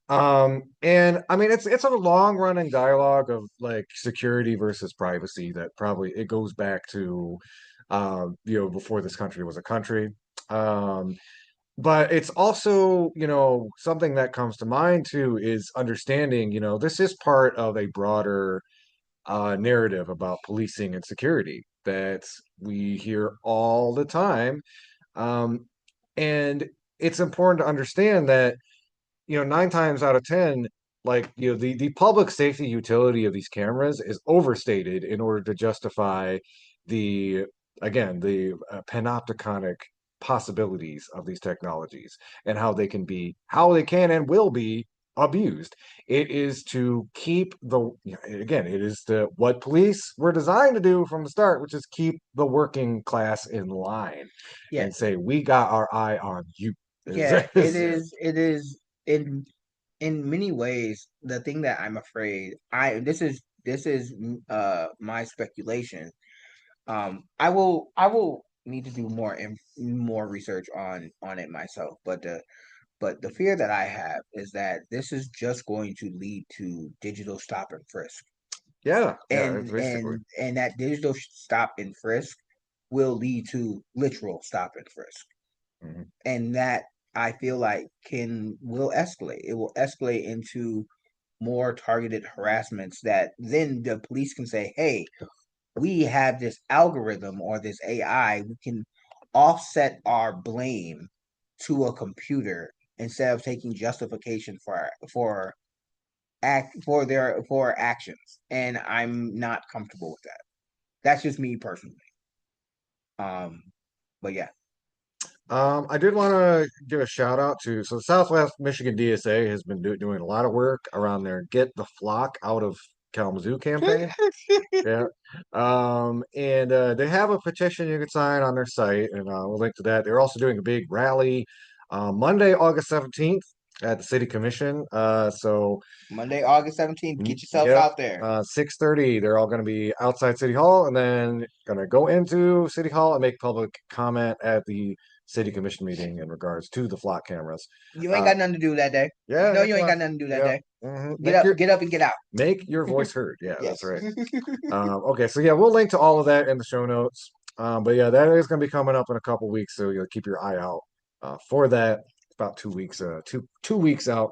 And I mean it's a long running dialogue of like security versus privacy that probably it goes back to before this country was a country. Um, but it's also, something that comes to mind too is understanding, this is part of a broader narrative about policing and security that we hear all the time. Um, and it's important to understand that, nine times out of 10, like, the public safety utility of these cameras is overstated in order to justify the, again, the panopticonic possibilities of these technologies and how they can and will be abused. It is to keep again, it is what police were designed to do from the start, which is keep the working class in line yeah, and say, we got our eye on you. yeah, it is. It is in many ways the thing that I'm afraid. This is my speculation. I will need to do more research on it myself, but the fear that I have is that this is just going to lead to digital stop and frisk, Yeah, yeah, it's and basically. and and that digital stop and frisk will lead to literal stop and frisk, Mhm. and that I feel like can will escalate. It will escalate into more targeted harassments that then the police can say, "Hey, we have this algorithm or this AI. We can offset our blame to a computer instead of taking justification for actions." And I'm not comfortable with that. That's just me personally. Um, but yeah. I did want to give a shout out to so the Southwest Michigan DSA has been doing a lot of work around their Get the Flock Out of Kalamazoo campaign. Yeah. And they have a petition you can sign on their site, and we'll link to that. They're also doing a big rally Monday, August 17th at the City Commission. So Monday, August 17th. Get yourself yep, out there. 6:30. They're all going to be outside City Hall, and then going to go into City Hall and make public comment at the City Commission meeting in regards to the flock cameras. You ain't Uh, got nothing to do that day. yeah, No, yeah, you come ain't on. got nothing to do that Yep. day. Make your Get up and get out. voice heard. Yeah, that's Yes. right. Okay, so yeah, we'll link to all of that in the show notes. But yeah, that is going to be coming up in a couple weeks, so you'll keep your eye out for that. About 2 weeks, 2 weeks out.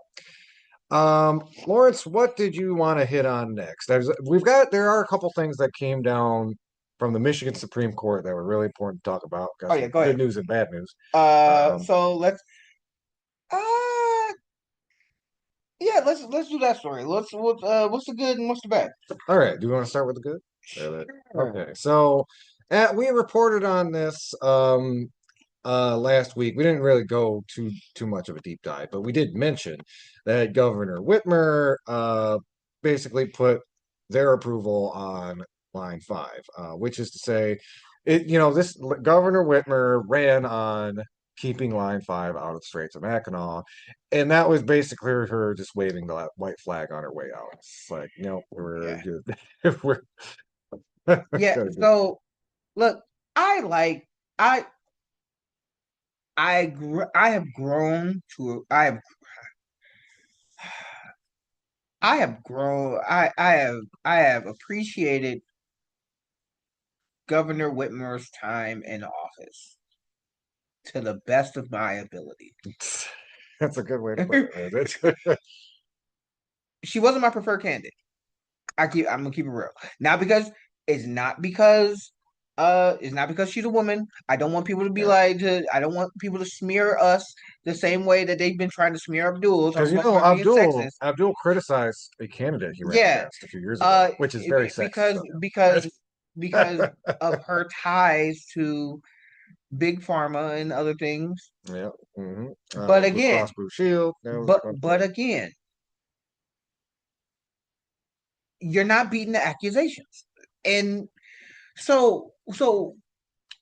Lawrence, what did you want to hit on next? There are a couple things that came down from the Michigan Supreme Court that were really important to talk about. Got Oh yeah, some go good ahead. news and bad news. Um, So let's uh let's do that story. What's the good and what's the bad? all right, do you want to start with the good? Sure. Okay, so we reported on this last week. We didn't really go too much of a deep dive, but we did mention that Governor Whitmer basically put their approval on line five, which is to say, this Governor Whitmer ran on keeping Line 5 out of the Straits of Mackinac. And that was basically her just waving the white flag on her way out. It's like, no, we're Yeah. good. We're Yeah. gonna do. So look, I like I I have grown to I have grown I have appreciated Governor Whitmer's time in office to the best of my ability. That's a good way to put it. She wasn't my preferred candidate. I'm gonna keep it real. Not because it's not because she's a woman. I don't want people to be Yeah. like I don't want people to smear us the same way that they've been trying to smear Abdul, Because talking about her being sexist. Abdul criticized a candidate he ran Yeah, against a few years ago, which is very sexist because of him. of her ties to big pharma and other things. Yeah. But Blue Cross again, Blue Shield. That was a bunch of but again, you're not beating the accusations. And so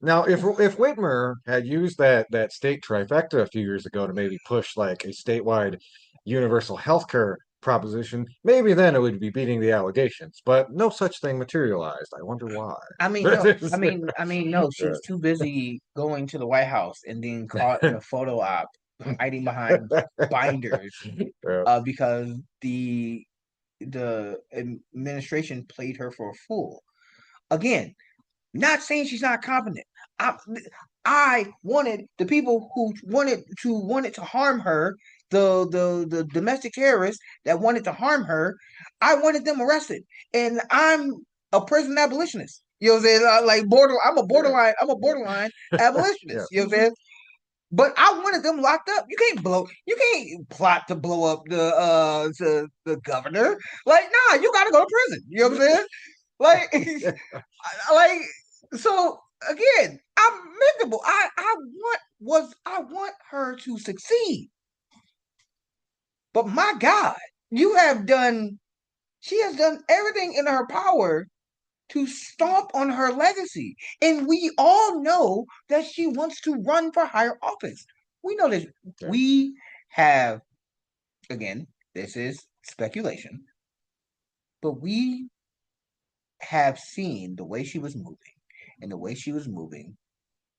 Now, if Whitmer had used that state trifecta a few years ago to maybe push like a statewide universal health care proposition, maybe then it would be beating the allegations. But no such thing materialized. I wonder why. I mean, no, no. She was too busy going to the White House and being caught in a photo op, hiding behind binders, Yeah. because the administration played her for a fool. Again, not saying she's not competent. I, I wanted the people who wanted to harm her, the domestic terrorists that wanted to harm her. I wanted them arrested, and I'm a prison abolitionist. You know what I'm saying? Like Yeah. I'm a borderline Yeah. abolitionist. You know what I'm saying? But I wanted them locked up. You can't plot to blow up the governor. Like, nah, you gotta go to prison. You know what I'm saying? Like, like so again, I'm miserable. I want her to succeed. But my God, you have done she has done everything in her power to stomp on her legacy. And we all know that she wants to run for higher office. We know this. Yeah. We have, again, this is speculation, but we have seen the way she was moving and the way she was moving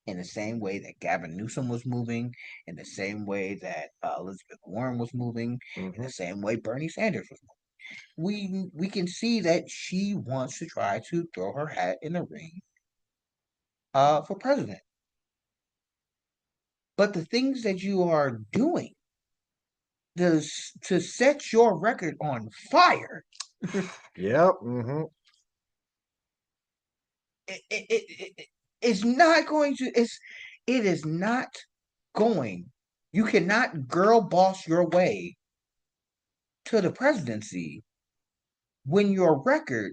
in the same way that Gavin Newsom was moving, in the same way that Elizabeth Warren was moving, in hmm the same way Bernie Sanders was moving. We can see that she wants to try to throw her hat in the ring for president. But the things that you are doing to set your record on fire, Yep. it's not going to. It is not going. You cannot girl boss your way to the presidency when your record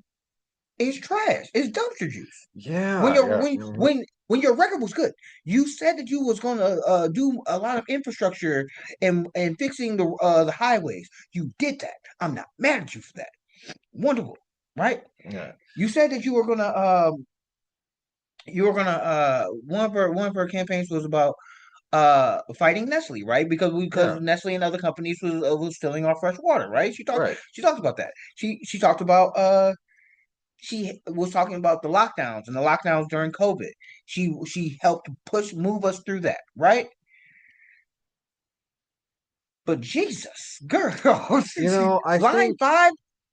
is trash. It's dumpster juice. When Yeah. your Yeah. when your record was good, you said that you was going to do a lot of infrastructure and fixing the highways. You did that. I'm not mad at you for that. Wonderful, right? Yeah. You said that you were gonna one of her campaigns was about fighting Nestle, right? Because Yeah. Nestle and other companies was stealing our fresh water, right? Right. She talked about that. She talked about she was talking about the lockdowns and the lockdowns during COVID. She helped move us through that, right? But Jesus, girl, I line think. five,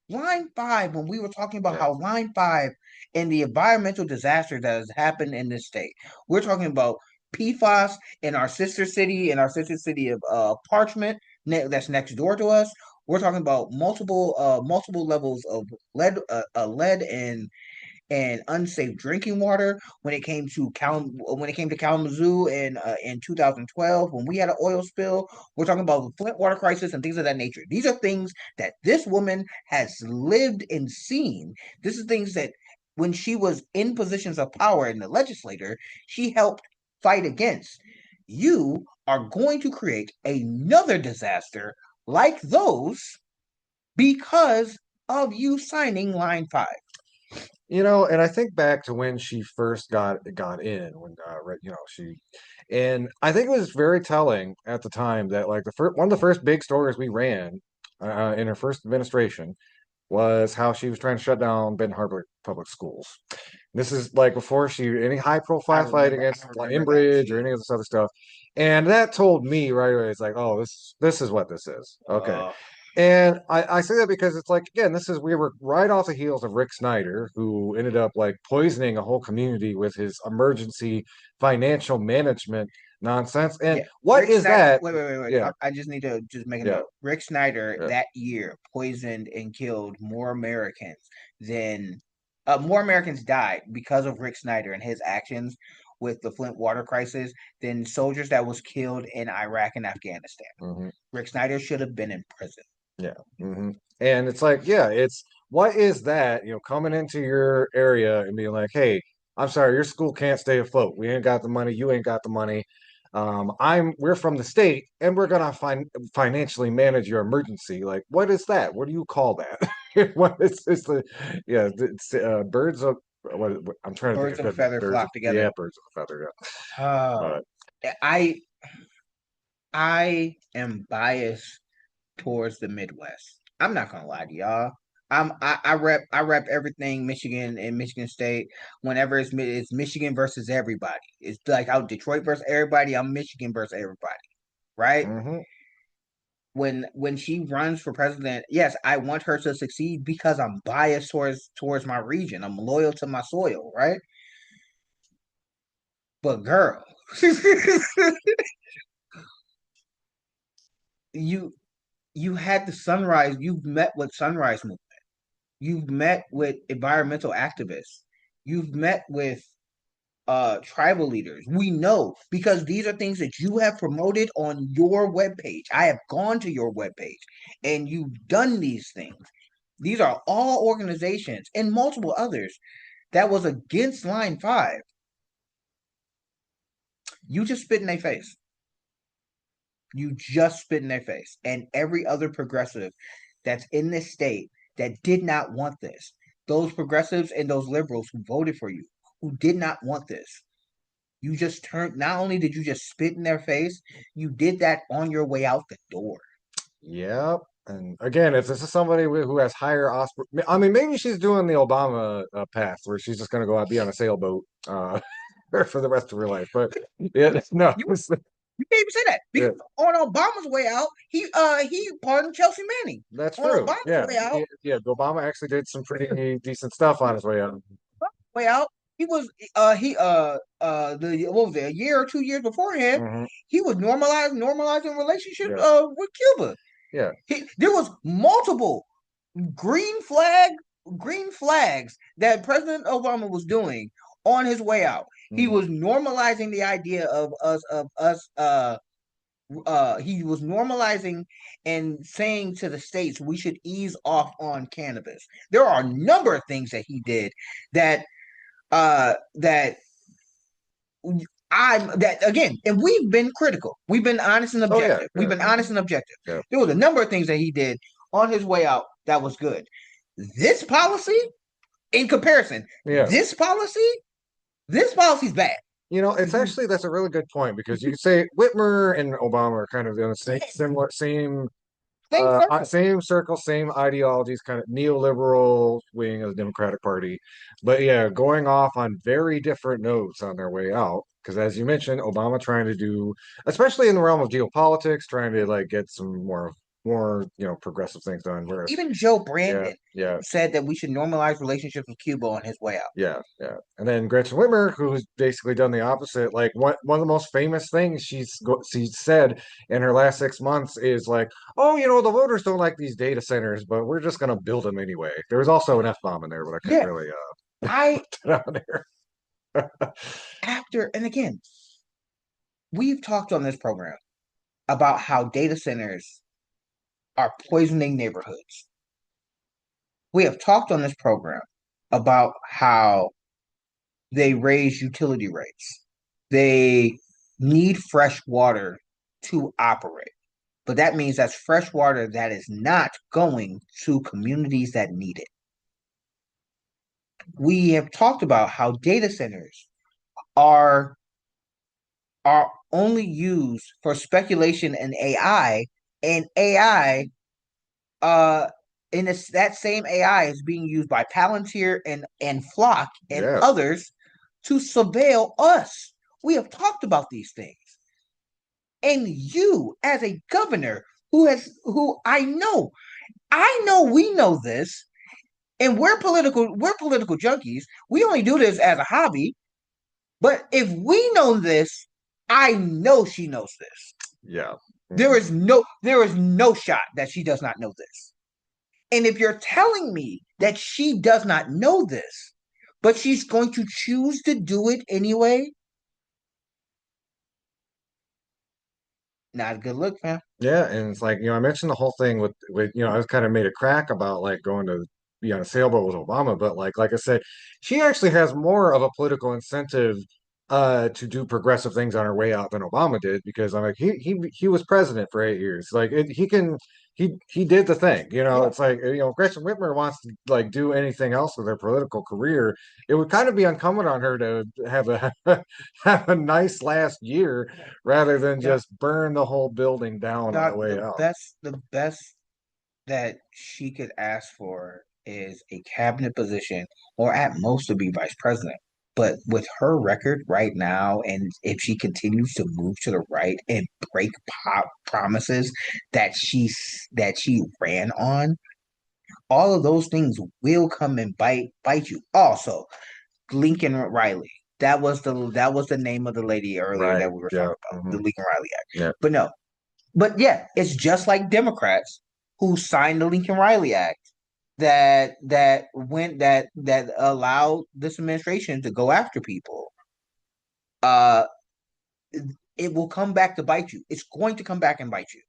line five. When we were talking about Yeah. how line five and the environmental disaster that has happened in this state, we're talking about PFAS in our sister city of Parchment, that's next door to us. We're talking about multiple levels of lead and unsafe drinking water when it came to Kalamazoo in 2012 when we had an oil spill. We're talking about the Flint water crisis and things of that nature. These are things that this woman has lived and seen. This is things that when she was in positions of power in the legislature, she helped fight against. You are going to create another disaster like those because of you signing line five. And I think back to when she first got in, when and I think it was very telling at the time that like the first one of the first big stories we ran in her first administration was how she was trying to shut down Ben Harbor public schools. This is like before she any high profile fight I against like remember that Inbridge or shit. any of this other stuff. And that told me right away, it's like, oh, this is what this is. Okay. Uh, And I say that because it's like, again, we were right off the heels of Rick Snyder, who ended up like poisoning a whole community with his emergency financial management nonsense. And yeah, what Rick is Snyder. that? Wait. Yeah, I just need to just make a yeah, note. Rick Snyder yeah. that year poisoned and killed than more Americans died because of Rick Snyder and his actions with the Flint water crisis than soldiers that was killed in Iraq and Afghanistan. Hmm. Rick Snyder should have been in prison. Yeah. And it's like, yeah, it's what is that, coming into your area and being like, hey, I'm sorry, your school can't stay afloat. We ain't got the money, you ain't got the money. We're from the state and we're gonna financially manage your emergency. Like, what is that? What do you call that? What is it's the yeah, it's birds of what I'm trying to think Birds of of a good feather birds of flock together. yeah, birds of a feather, yeah. Oh, But I I am biased towards the Midwest. I'm not gonna lie to y'all. I rep everything Michigan and Michigan State. Whenever it's Michigan versus everybody. It's like out Detroit versus everybody. I'm Michigan versus everybody. Right? hmm When she runs for president, yes, I want her to succeed because I'm biased towards my region. I'm loyal to my soil. Right? But girl, you you had the sunrise. You've met with Sunrise Movement. You've met with environmental activists. You've met with tribal leaders. We know because these are things that you have promoted on your webpage. I have gone to your webpage and you've done these things. These are all organizations and multiple others that was against Line 5. You just spit in their face. You just spit in their face. And every other progressive that's in this state that did not want this, those progressives and those liberals who voted for you, who did not want this, you just turned, not only did you just spit in their face, you did that on your way out the door. Yep. And again, if this is somebody who has higher I mean, maybe she's doing the Obama path where she's just going to go out and be on a sailboat for the rest of her life. But yeah, no, You you can't even say that yeah, because on Obama's way out, he pardoned Chelsea Manning. that's On true. Obama's Yeah, way out, yeah, Obama actually did some pretty decent stuff on his way out. way out, he was the what was it, a year or 2 years beforehand, Hmm. he was normalizing relationships Yeah, with Cuba. yeah. There was multiple green flag green flags that President Obama was doing on his way out. He Hmm. was normalizing the idea of us he was normalizing and saying to the states we should ease off on cannabis. There are a number of things that he did that that I'm that again, and we've been critical. We've been honest and Oh yeah, objective. We've yeah, been honest and objective. yeah, There was a number of things that he did on his way out that was good. This policy, in comparison, yeah. this policy's bad. It's actually that's a really good point because you could say Whitmer and Obama are kind of in the same similar same Same circle. same circle, same ideologies, kind of neoliberal wing of the Democratic Party. But yeah, going off on very different notes on their way out. Because as you mentioned, Obama trying to do, especially in the realm of geopolitics, trying to like get some more progressive things done. Whereas, Even Joe yeah, Brandon yeah, said that we should normalize relationships with Cuba on his way out. yeah, yeah. And then Gretchen Whitmer, who's basically done the opposite. Like one of the most famous things she said in her last 6 months is like, "Oh, the voters don't like these data centers, but we're just going to build them anyway." There was also an F bomb in there, but I couldn't Yeah, really I put it on there. after and again, we've talked on this program about how data centers are poisoning neighborhoods. We have talked on this program about how they raise utility rates. They need fresh water to operate. But that means that's fresh water that is not going to communities that need it. We have talked about how data centers are are only used for speculation and AI, and AI, uh, in that same AI is being used by Palantir and Flock and Yeah, others to surveil us. We have talked about these things, and you, as a governor, who I know we know this, and we're political junkies. We only do this as a hobby. But if we know this, I know she knows this. yeah. There Mhm. is no shot that she does not know this. And if you're telling me that she does not know this, but she's going to choose to do it anyway, not a good look, fam. Yeah, and it's like, I mentioned the whole thing with I was kind of made a crack about like going to be on a sailboat with Obama, but like I said, she actually has more of a political incentive to do progressive things on her way out than Obama did because I'm like he was president for 8 years. Like he can he did the thing, Yeah, it's like Gretchen Whitmer wants to like do anything else with her political career. It would kind of be incumbent on her to have a have a nice last year rather than yeah. just burn the whole building down on the Doc, way out. the best that she could ask for is a cabinet position, or at most to be vice president. But with her record right now, and if she continues to move to the right and break promises that she ran on, all of those things will come and bite you. Also, Lincoln Riley. That was the name of the lady earlier Right. that we were Yeah. talking about, the Hmm. Lincoln Riley Act. Yeah. But no, but yeah, it's just like Democrats who signed the Lincoln Riley Act that allowed this administration to go after people. Uh, it will come back to bite you. It's going to come back and bite you.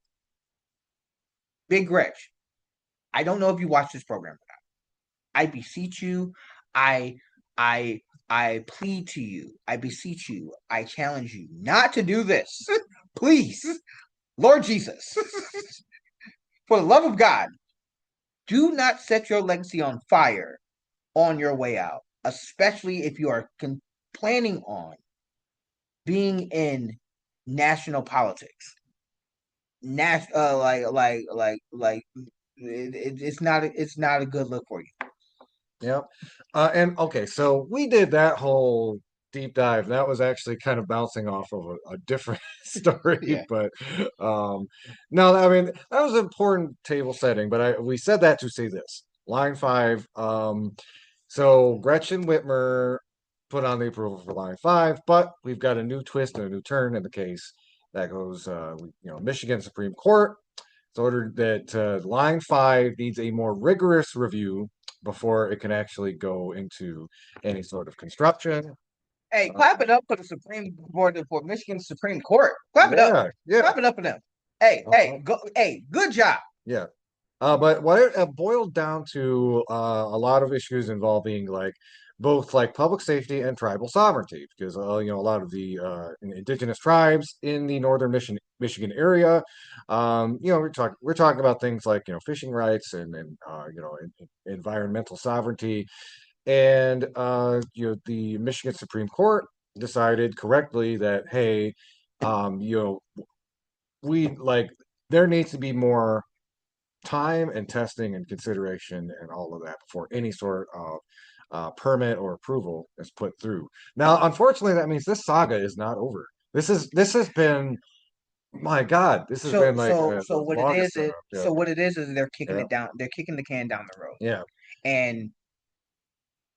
Big Gretch, I don't know if you watch this program. I beseech you. I I I plead to you. I beseech you. I challenge you not to do this. Please, Lord Jesus, for the love of God, do not set your legacy on fire on your way out, especially if you are planning on being in national politics. It's not a good look for you. Yep. And okay, so we did that whole deep dive. That was actually kind of bouncing off of a different story, Yeah. but um, no, I mean that was an important table setting. But we said that to say this. Line five. So Gretchen Whitmer put on the approval for line five, but we've got a new twist and a new turn in the case that goes. Michigan Supreme Court. It's ordered that line five needs a more rigorous review before it can actually go into any sort of construction. Hey, Uh, clap it up for the Supreme Court for Michigan Supreme Court. Clap it up. yeah, yeah, Clap it up for them. Hey, uh, hey, go. Hey, good job. yeah. But what it boiled down to a lot of issues involving like both like public safety and tribal sovereignty, because a lot of the indigenous tribes in the northern Michigan area, we're talking about things like fishing rights and environmental sovereignty, and the Michigan Supreme Court decided correctly that hey, we like there needs to be more time and testing and consideration and all of that before any sort of permit or approval is put through. Now, unfortunately, that means this saga is not over. This has been my God. This has been like So the longest. Yeah, what it is they're kicking yeah, it down. They're kicking the can down the road, yeah, and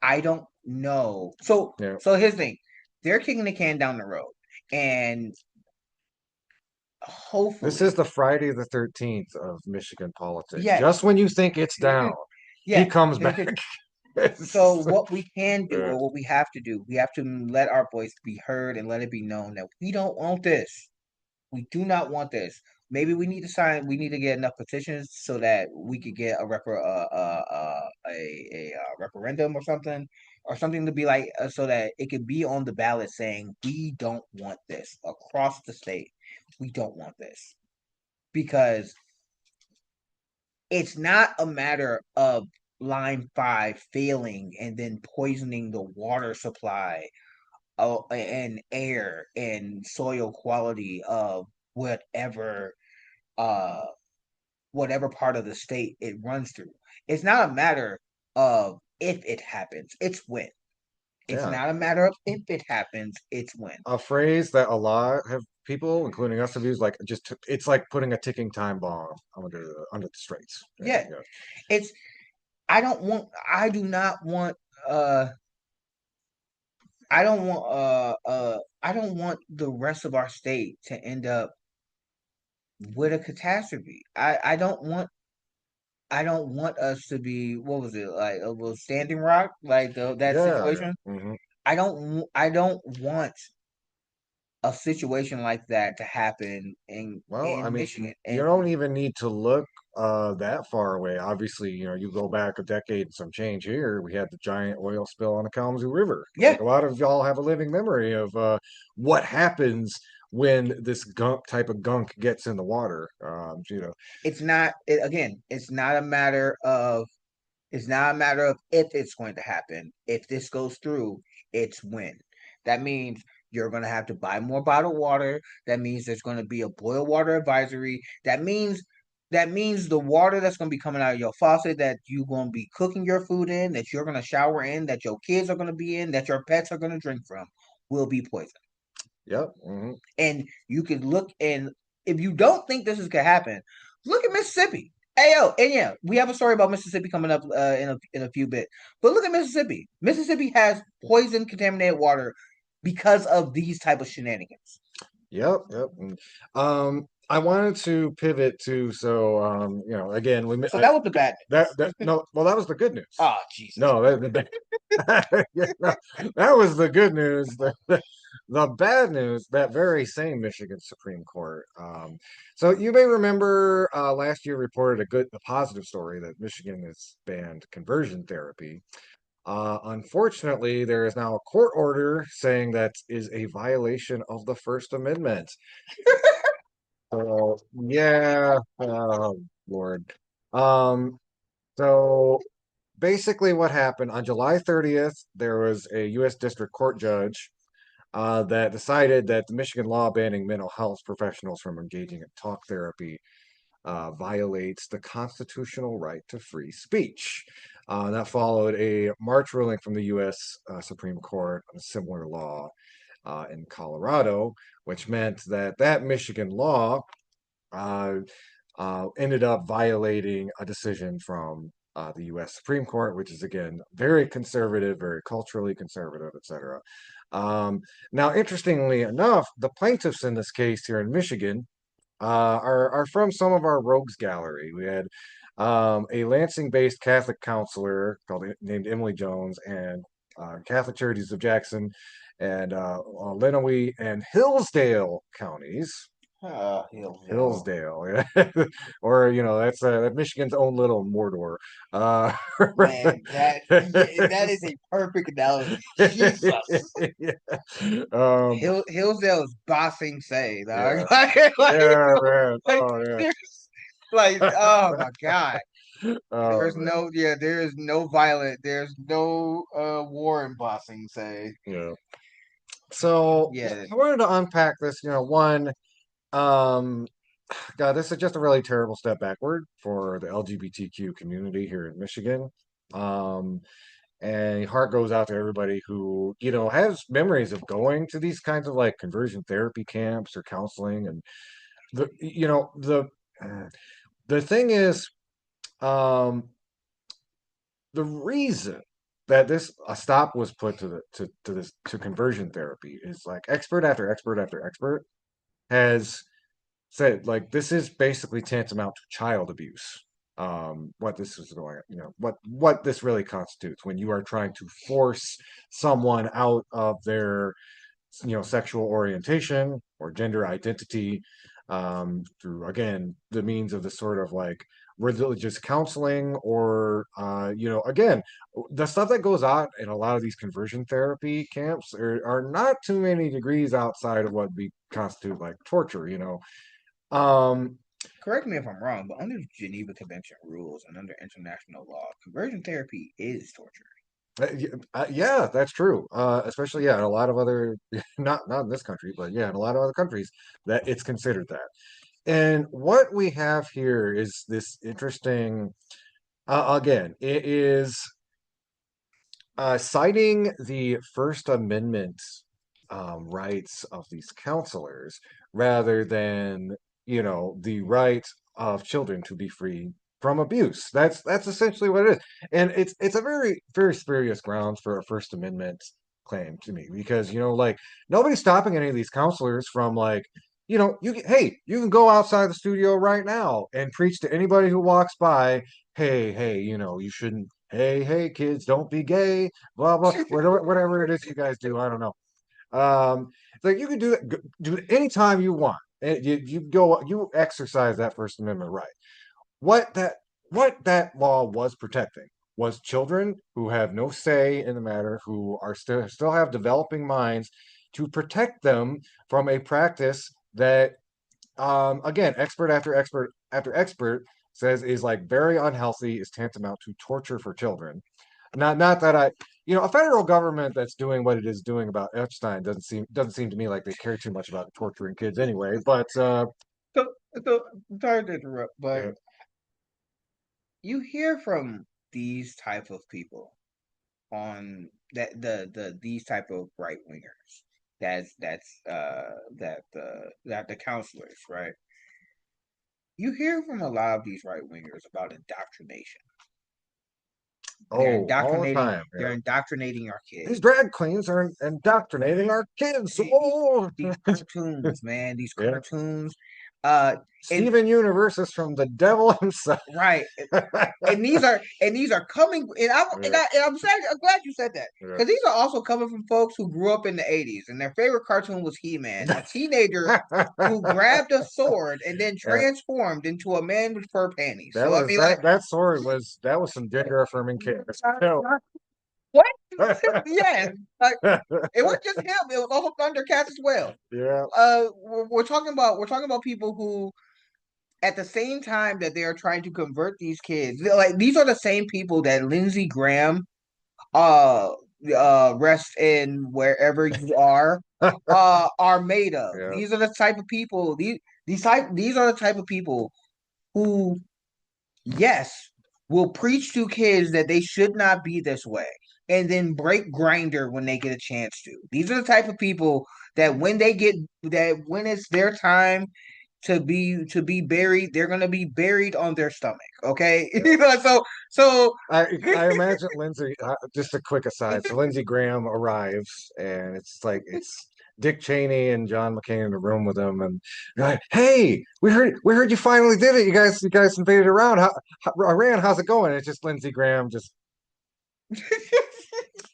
I don't know. yeah. So here's the thing: they're kicking the can down the road, and This is hopefully, the Friday the 13th of Michigan politics. yeah, Just when you think it's down, he yeah. comes back. So It's- what we can do, uh, or what we have to do, we have to let our voice be heard and let it be known that we don't want this. We do not want this. Maybe we need to sign. We need to get enough petitions so that we could get a referendum or something to be like, so that it could be on the ballot saying we don't want this across the state. We don't want this because it's not a matter of line 5 failing and then poisoning the water supply, and air and soil quality of whatever uh whatever part of the state it runs through. It's not a matter of if it happens, it's when. It's Yeah, not a matter of if it happens, it's when. a phrase that a lot have people, including us, have used, like just it's like putting a ticking time bomb under the straits. Yeah, Yeah. yeah, It's I do not want uh I don't want the rest of our state to end up with a catastrophe. I don't want us to be, what was it, like a little Standing Rock, like that yeah, yeah. situation. I don't want a situation like that to happen Well, I in mean, Michigan. you And don't even need to look that far away. Obviously, you go back a decade and some change here, we had the giant oil spill on the Kalamazoo River. yeah, Like a lot of y'all have a living memory of what happens when this type of gunk gets in the water. again, it's not a matter of if it's going to happen. If this goes through, it's when. That means you're going to have to buy more bottled water. That means there's going to be a boil water advisory. That means the water that's going to be coming out of your faucet, that you're going to be cooking your food in, that you're going to shower in, that your kids are going to be in, that your pets are going to drink from, will be poison. Yep. And you can look, and if you don't think this is gonna happen, look at Mississippi. Hey yo, and yeah, we have a story about Mississippi coming up in a few bits. But look at Mississippi. Mississippi has poison contaminated water because of these type of shenanigans. Yep, yep. I wanted to pivot to again So that was the bad that news. no, well, that was the good news. Oh Jesus. No, yeah, no, that was the good news. The bad news, that very same Michigan Supreme Court. So you may remember last year reported a positive story that Michigan has banned conversion therapy. Unfortunately, there is now a court order saying that is a violation of the First Amendment. So yeah, oh Lord. Um, so basically, what happened on July 30th, there was a U.S. District Court judge that decided that the Michigan law banning mental health professionals from engaging in talk therapy violates the constitutional right to free speech. That followed a March ruling from the U.S. Supreme Court on a similar law in Colorado, which meant that Michigan law uh, ended up violating a decision from the U.S. Supreme Court, which is again very conservative, very culturally conservative, etc. Now, interestingly enough, the plaintiffs in this case here in Michigan are from some of our rogues gallery. We had a Lansing-based Catholic counselor named Emily Jones, and Catholic Charities of Jackson and Lenawee and Hillsdale counties. Hillsdale. Hillsdale, yeah. Or that's Michigan's own little Mordor. Uh, Man, that is a perfect analogy. Jesus. yeah. Um, Hillsdale is bossing say, dog. yeah, yeah, man. Like, Oh, yeah. there's oh my god. Oh, man. There is no violent, there's no war in bossing say. Yeah. So Yeah. I wanted to unpack this. One, um, God, this is just a really terrible step backward for the LGBTQ community here in Michigan. Um, and your heart goes out to everybody who, has memories of going to these kinds of like conversion therapy camps or counseling. And the, you know, the thing is, um, the reason that this a stop was put to conversion therapy is like expert after expert after expert has said, like, this is basically tantamount to child abuse. What this is going, what this really constitutes when you are trying to force someone out of their, sexual orientation or gender identity, through again the means of the sort of like religious counseling or again, the stuff that goes on in a lot of these conversion therapy camps are not too many degrees outside of what we constitute like torture. um correct me if I'm wrong, but under Geneva Convention rules and under international law, conversion therapy is torture. Yeah, that's true. Especially in a lot of other, not in this country, but yeah, in a lot of other countries that it's considered that. And what we have here is this interesting. Again, it is citing the First Amendment rights of these counselors rather than, the right of children to be free from abuse. That's essentially what it is, and it's a very very spurious grounds for a First Amendment claim to me because like nobody's stopping any of these counselors from like. Hey, you can go outside the studio right now and preach to anybody who walks by. Hey, you shouldn't. Hey, kids, don't be gay blah blah whatever it is you guys do. I don't know. It's like you can do that do it anytime you want. You go you exercise that First Amendment right. What that what that law was protecting was children who have no say in the matter, who are still have developing minds, to protect them from a practice that again, expert after expert after expert says is like very unhealthy, is tantamount to torture for children. Not that a federal government that's doing what it is doing about Epstein doesn't seem to me like they care too much about torturing kids anyway. But So, so sorry to interrupt, but yeah. you hear from these type of people on that these type of right wingers. That the counselors, right? You hear from a lot of these right wingers about indoctrination. They're Oh, all the indoctrinating. time. They're Yeah. indoctrinating our These kids. drag queens are indoctrinating our kids. Oh, These cartoons, man. These yeah. cartoons. Uh, and Steven Universe is from the devil himself. right. And these are coming Yeah, I'm glad you said that yeah. because these are also coming from folks who grew up in the 80s and their favorite cartoon was He-Man, a teenager who grabbed a sword and then Yeah. transformed into a man with fur panties. That So I was mean, like, that sword was that was some gender affirming care. what? Yes, like it was just him. It was also Thundercats as well. Yeah. We're talking about people who at the same time that they are trying to convert these kids, like these are the same people that Lindsey Graham, uh, rest in wherever you are made of. Yeah. These are the type of people. These are the type of people who, yes, will preach to kids that they should not be this way, and then break grinder when they get a chance to. These are the type of people that when it's their time to be buried, they're gonna be buried on their stomach. Okay, Yeah. so I imagine Lindsey. Just a quick aside. So Lindsey Graham arrives, and it's like it's Dick Cheney and John McCain in the room with him, and they're like, "Hey, we heard you finally did it. You guys invaded Iran. Iran, how's it going?" And it's just Lindsey Graham, just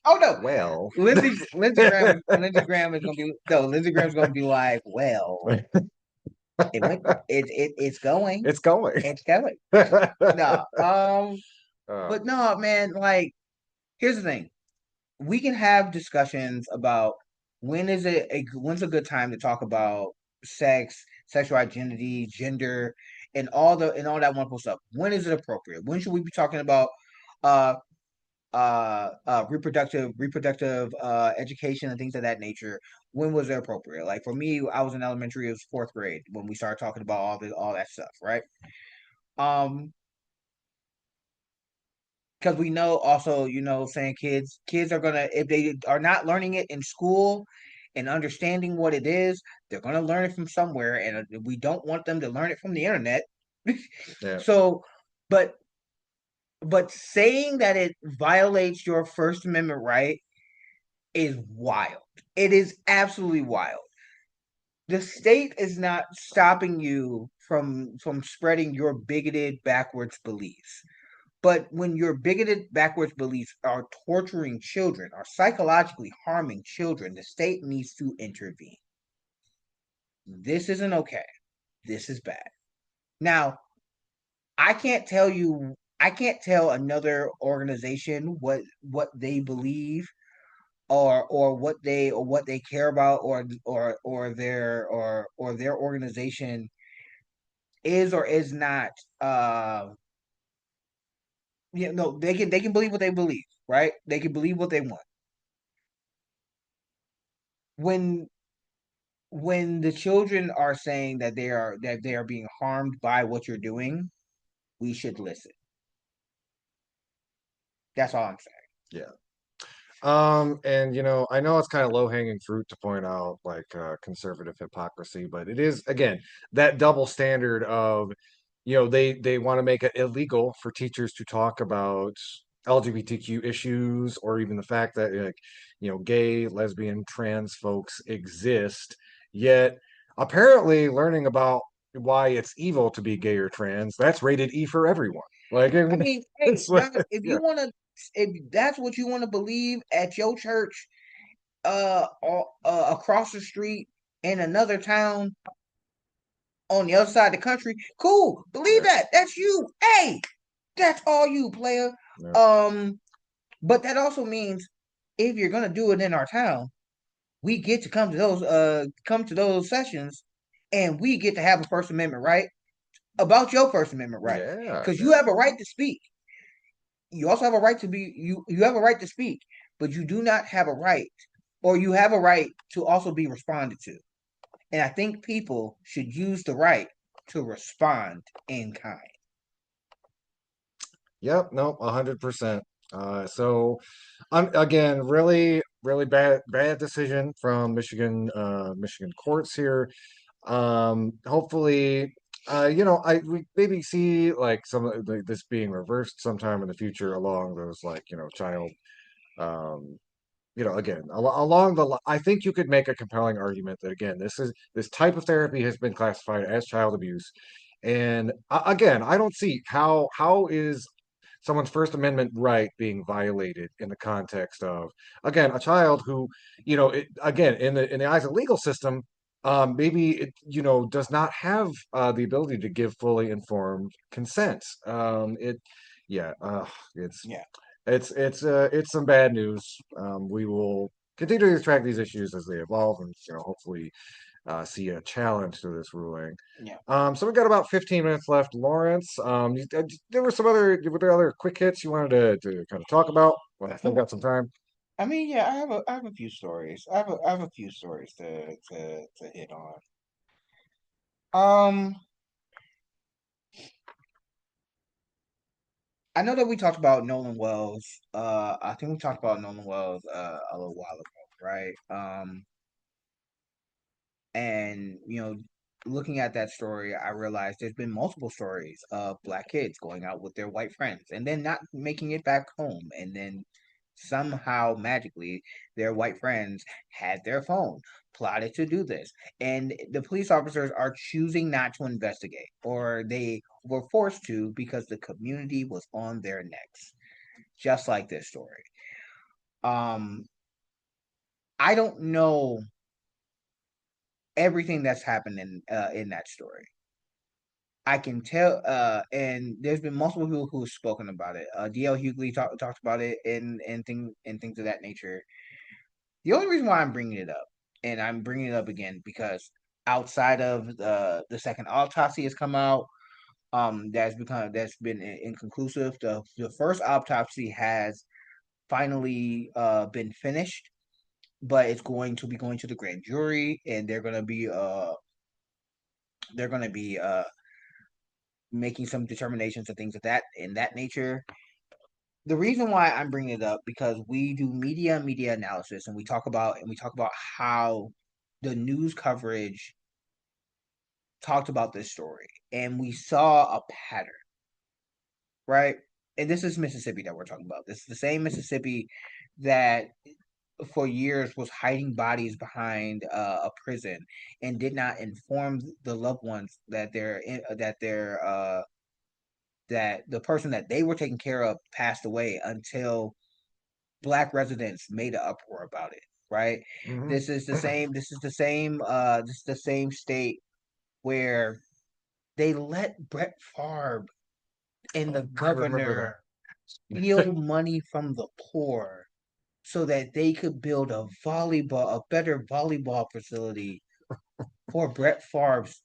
oh no, well, Lindsey Graham is gonna be no Lindsey Graham's gonna be like, well, it went it's going. it's going. No, but no, man, like here's the thing. We can have discussions about when's a good time to talk about sex, sexual identity, gender, and all that wonderful stuff. When is it appropriate? When should we be talking about uh reproductive education and things of that nature? When was it appropriate? Like for me, I was in elementary, it was fourth grade when we started talking about all that stuff, right? Um, because we know also, saying kids are gonna, if they are not learning it in school and understanding what it is, they're gonna learn it from somewhere, and we don't want them to learn it from the internet. Yeah. So, but saying that it violates your First Amendment right is wild. It is absolutely wild. The state is not stopping you from spreading your bigoted backwards beliefs. But when your bigoted backwards beliefs are torturing children, are psychologically harming children, the state needs to intervene. This isn't okay. This is bad. Now, I can't tell another organization what they believe or what they care about or their organization is or is not they can believe what they believe, right? They can believe what they want. When the children are saying that they are being harmed by what you're doing, we should listen. That's all I'm saying. Yeah. And I know it's kind of low-hanging fruit to point out like conservative hypocrisy, but it is again that double standard of, they want to make it illegal for teachers to talk about LGBTQ issues or even the fact that like, gay, lesbian, trans folks exist, yet apparently learning about why it's evil to be gay or trans, that's rated E for everyone. Like, I I mean, mean, hey, it's like, John, yeah, if that's what you want to believe at your church, across the street in another town on the other side of the country, cool. Believe yeah, that. That's you. Hey, that's all you, player. yeah. Um, but that also means if you're gonna do it in our town, we get to come to those sessions, and we get to have a First Amendment right about your First Amendment right, Yeah, because you yeah. have a right to speak. You also have a right to be you have a right to speak, but you do not have a right, or you have a right to also be responded to. And I think people should use the right to respond in kind. Yep, no, 100%. So again, really, really bad decision from Michigan courts here. Hopefully, we maybe see like some of this being reversed sometime in the future along those like, child, um, again, along I think you could make a compelling argument that again, this type of therapy has been classified as child abuse, and again, I don't see how is someone's First Amendment right being violated in the context of again a child who, again in the eyes of the legal system, maybe it does not have the ability to give fully informed consent. Yeah, it's Yeah, it's some bad news. We will continue to track these issues as they evolve, and hopefully see a challenge to this ruling. yeah. So we've got about 15 minutes left, Lawrence. There were there other quick hits you wanted to kind of talk about? Well, I still got some time. I mean, yeah, I have a few stories. I have a few stories to hit on. Um, I know that we talked about Nolan Wells. I think we talked about Nolan Wells a little while ago, right? And looking at that story, I realized there's been multiple stories of black kids going out with their white friends and then not making it back home, and then somehow magically their white friends had their phone, plotted to do this, and the police officers are choosing not to investigate, or they were forced to because the community was on their necks, just like this story. um I don't know everything that's happened in that story. I can tell, and there's been multiple people who've spoken about it. DL Hughley talked about it and things of that nature. The only reason why I'm bringing it up, and I'm bringing it up again, because outside of the second autopsy has come out, that's been inconclusive. The first autopsy has finally been finished, but it's going to be going to the grand jury, and they're gonna be making some determinations and things of that nature. The reason why I'm bringing it up, because we do media analysis, and we talk about how the news coverage talked about this story, and we saw a pattern, right? And this is Mississippi that we're talking about. This is the same Mississippi that for years was hiding bodies behind a prison and did not inform the loved ones that the person that they were taking care of passed away until black residents made an uproar about it, right? Hmm. This is the same state where they let Brett Favre and the I remember that. governor steal money from the poor so that they could build a better volleyball facility for Brett Favre's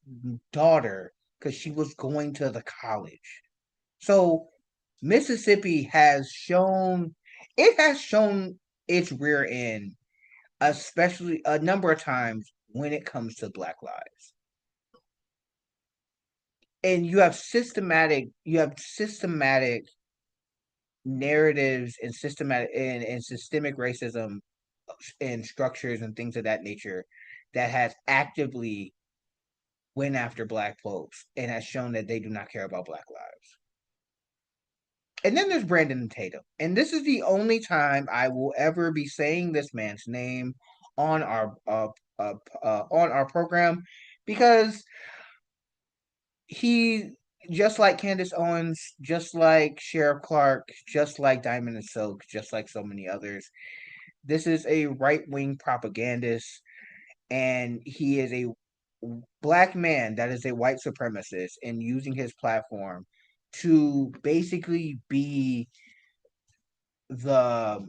daughter, because she was going to the college. So Mississippi has shown its rear end, especially a number of times when it comes to Black lives. And you have systematic narratives and systematic and systemic racism and structures and things of that nature that has actively went after Black folks and has shown that they do not care about Black lives. And then there's Brandon Tatum. And this is the only time I will ever be saying this man's name on our program, because he, just like Candace Owens, just like Sheriff Clark, just like Diamond and Silk, just like so many others, this is a right wing propagandist, and he is a Black man that is a white supremacist and using his platform to basically be the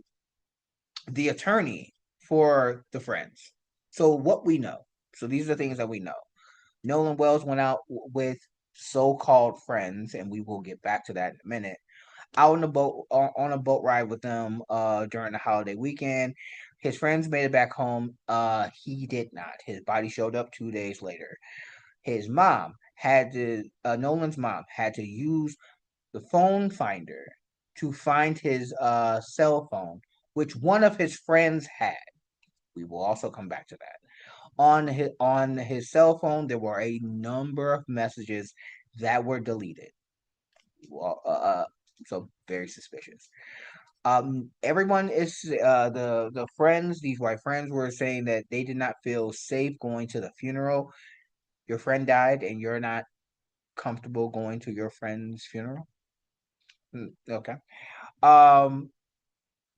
the attorney for the Friends. So what we know. So these are the things that we know. Nolan Wells went out with so-called friends, and we will get back to that in a minute. Out on a boat ride with them during the holiday weekend. His friends made it back home. He did not. His body showed up 2 days later. His mom had to Nolan's mom had to use the phone finder to find his cell phone, which one of his friends had. We will also come back to that. On his cell phone, there were a number of messages that were deleted. Well, so very suspicious. Everyone is the friends. These white friends were saying that they did not feel safe going to the funeral. Your friend died, and you're not comfortable going to your friend's funeral. Okay. Um,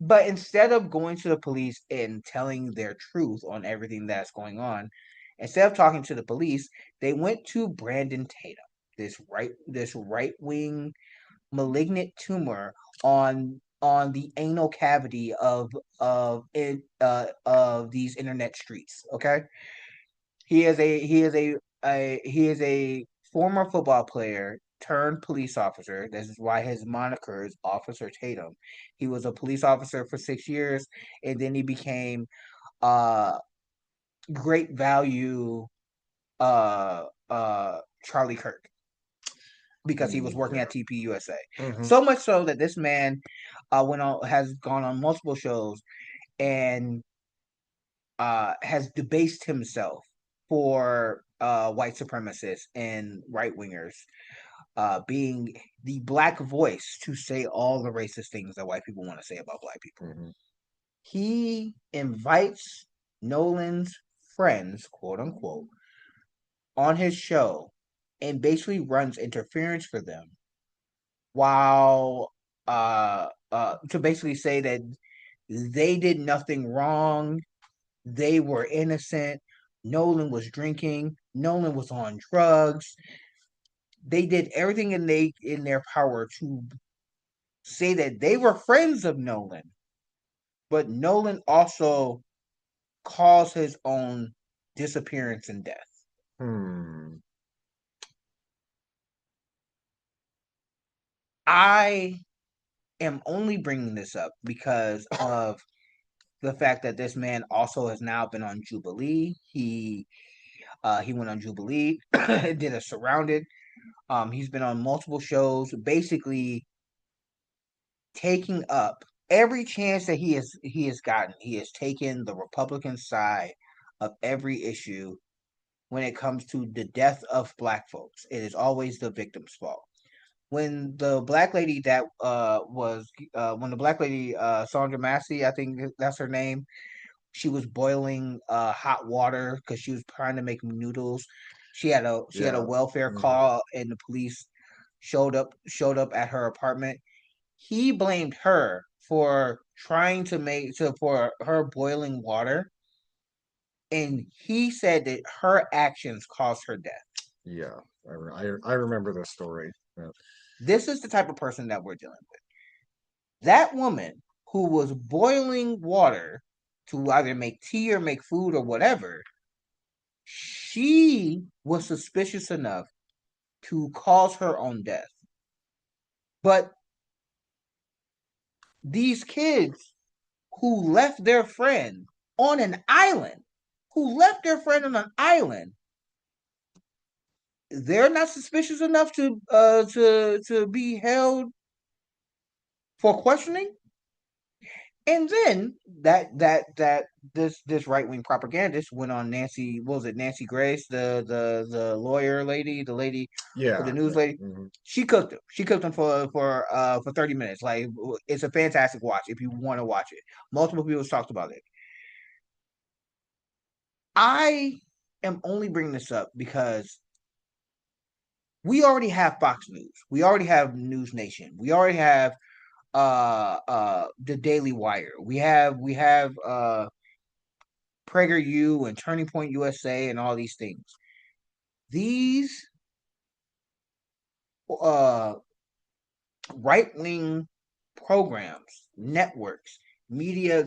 but instead of going to the police and telling their truth on everything that's going on, instead of talking to the police, they went to Brandon Tatum, this right wing malignant tumor on the anal cavity of these internet streets. Okay, he is a former football player turned police officer. This is why his moniker is Officer Tatum. He was a police officer for 6 years, and then he became uh great value Charlie Kirk, because he was working Yeah. at TPUSA. Hmm. So much so that this man has gone on multiple shows and has debased himself for white supremacists and right wingers, being the Black voice to say all the racist things that white people want to say about Black people. Hmm. He invites Nolan's friends, quote unquote, on his show and basically runs interference for them, while to basically say that they did nothing wrong, they were innocent. Nolan was drinking. Nolan was on drugs. They did everything in their power to say that they were friends of Nolan, but Nolan also caused his own disappearance and death. Hmm. I am only bringing this up because of the fact that this man also has now been on Jubilee. He went on Jubilee, did a surrounded. He's been on multiple shows, basically taking up every chance that he has gotten. He has taken the Republican side of every issue when it comes to the death of Black folks. It is always the victim's fault. When the black lady that was when the black lady Sandra Massey, I think that's her name, she was boiling hot water because she was trying to make noodles. She had a Yeah. welfare Hmm. call, and the police showed up at her apartment. He blamed her for for her boiling water, and he said that her actions caused her death. Yeah. I remember this story. Yeah. This is the type of person that we're dealing with. That woman who was boiling water to either make tea or make food or whatever, she was suspicious enough to cause her own death. But these kids who left their friend on an island, they're not suspicious enough to be held for questioning. And then this right wing propagandist went on Nancy, what was it, Nancy Grace, the lawyer lady, the lady with the Yeah, news yeah. lady. Hmm. She cooked him. She cooked him for 30 minutes. Like, it's a fantastic watch if you want to watch it. Multiple people talked about it. I am only bringing this up because we already have Fox News. We already have News Nation. We already have the Daily Wire. We have PragerU and Turning Point USA and all these things. These uh right wing programs, networks, media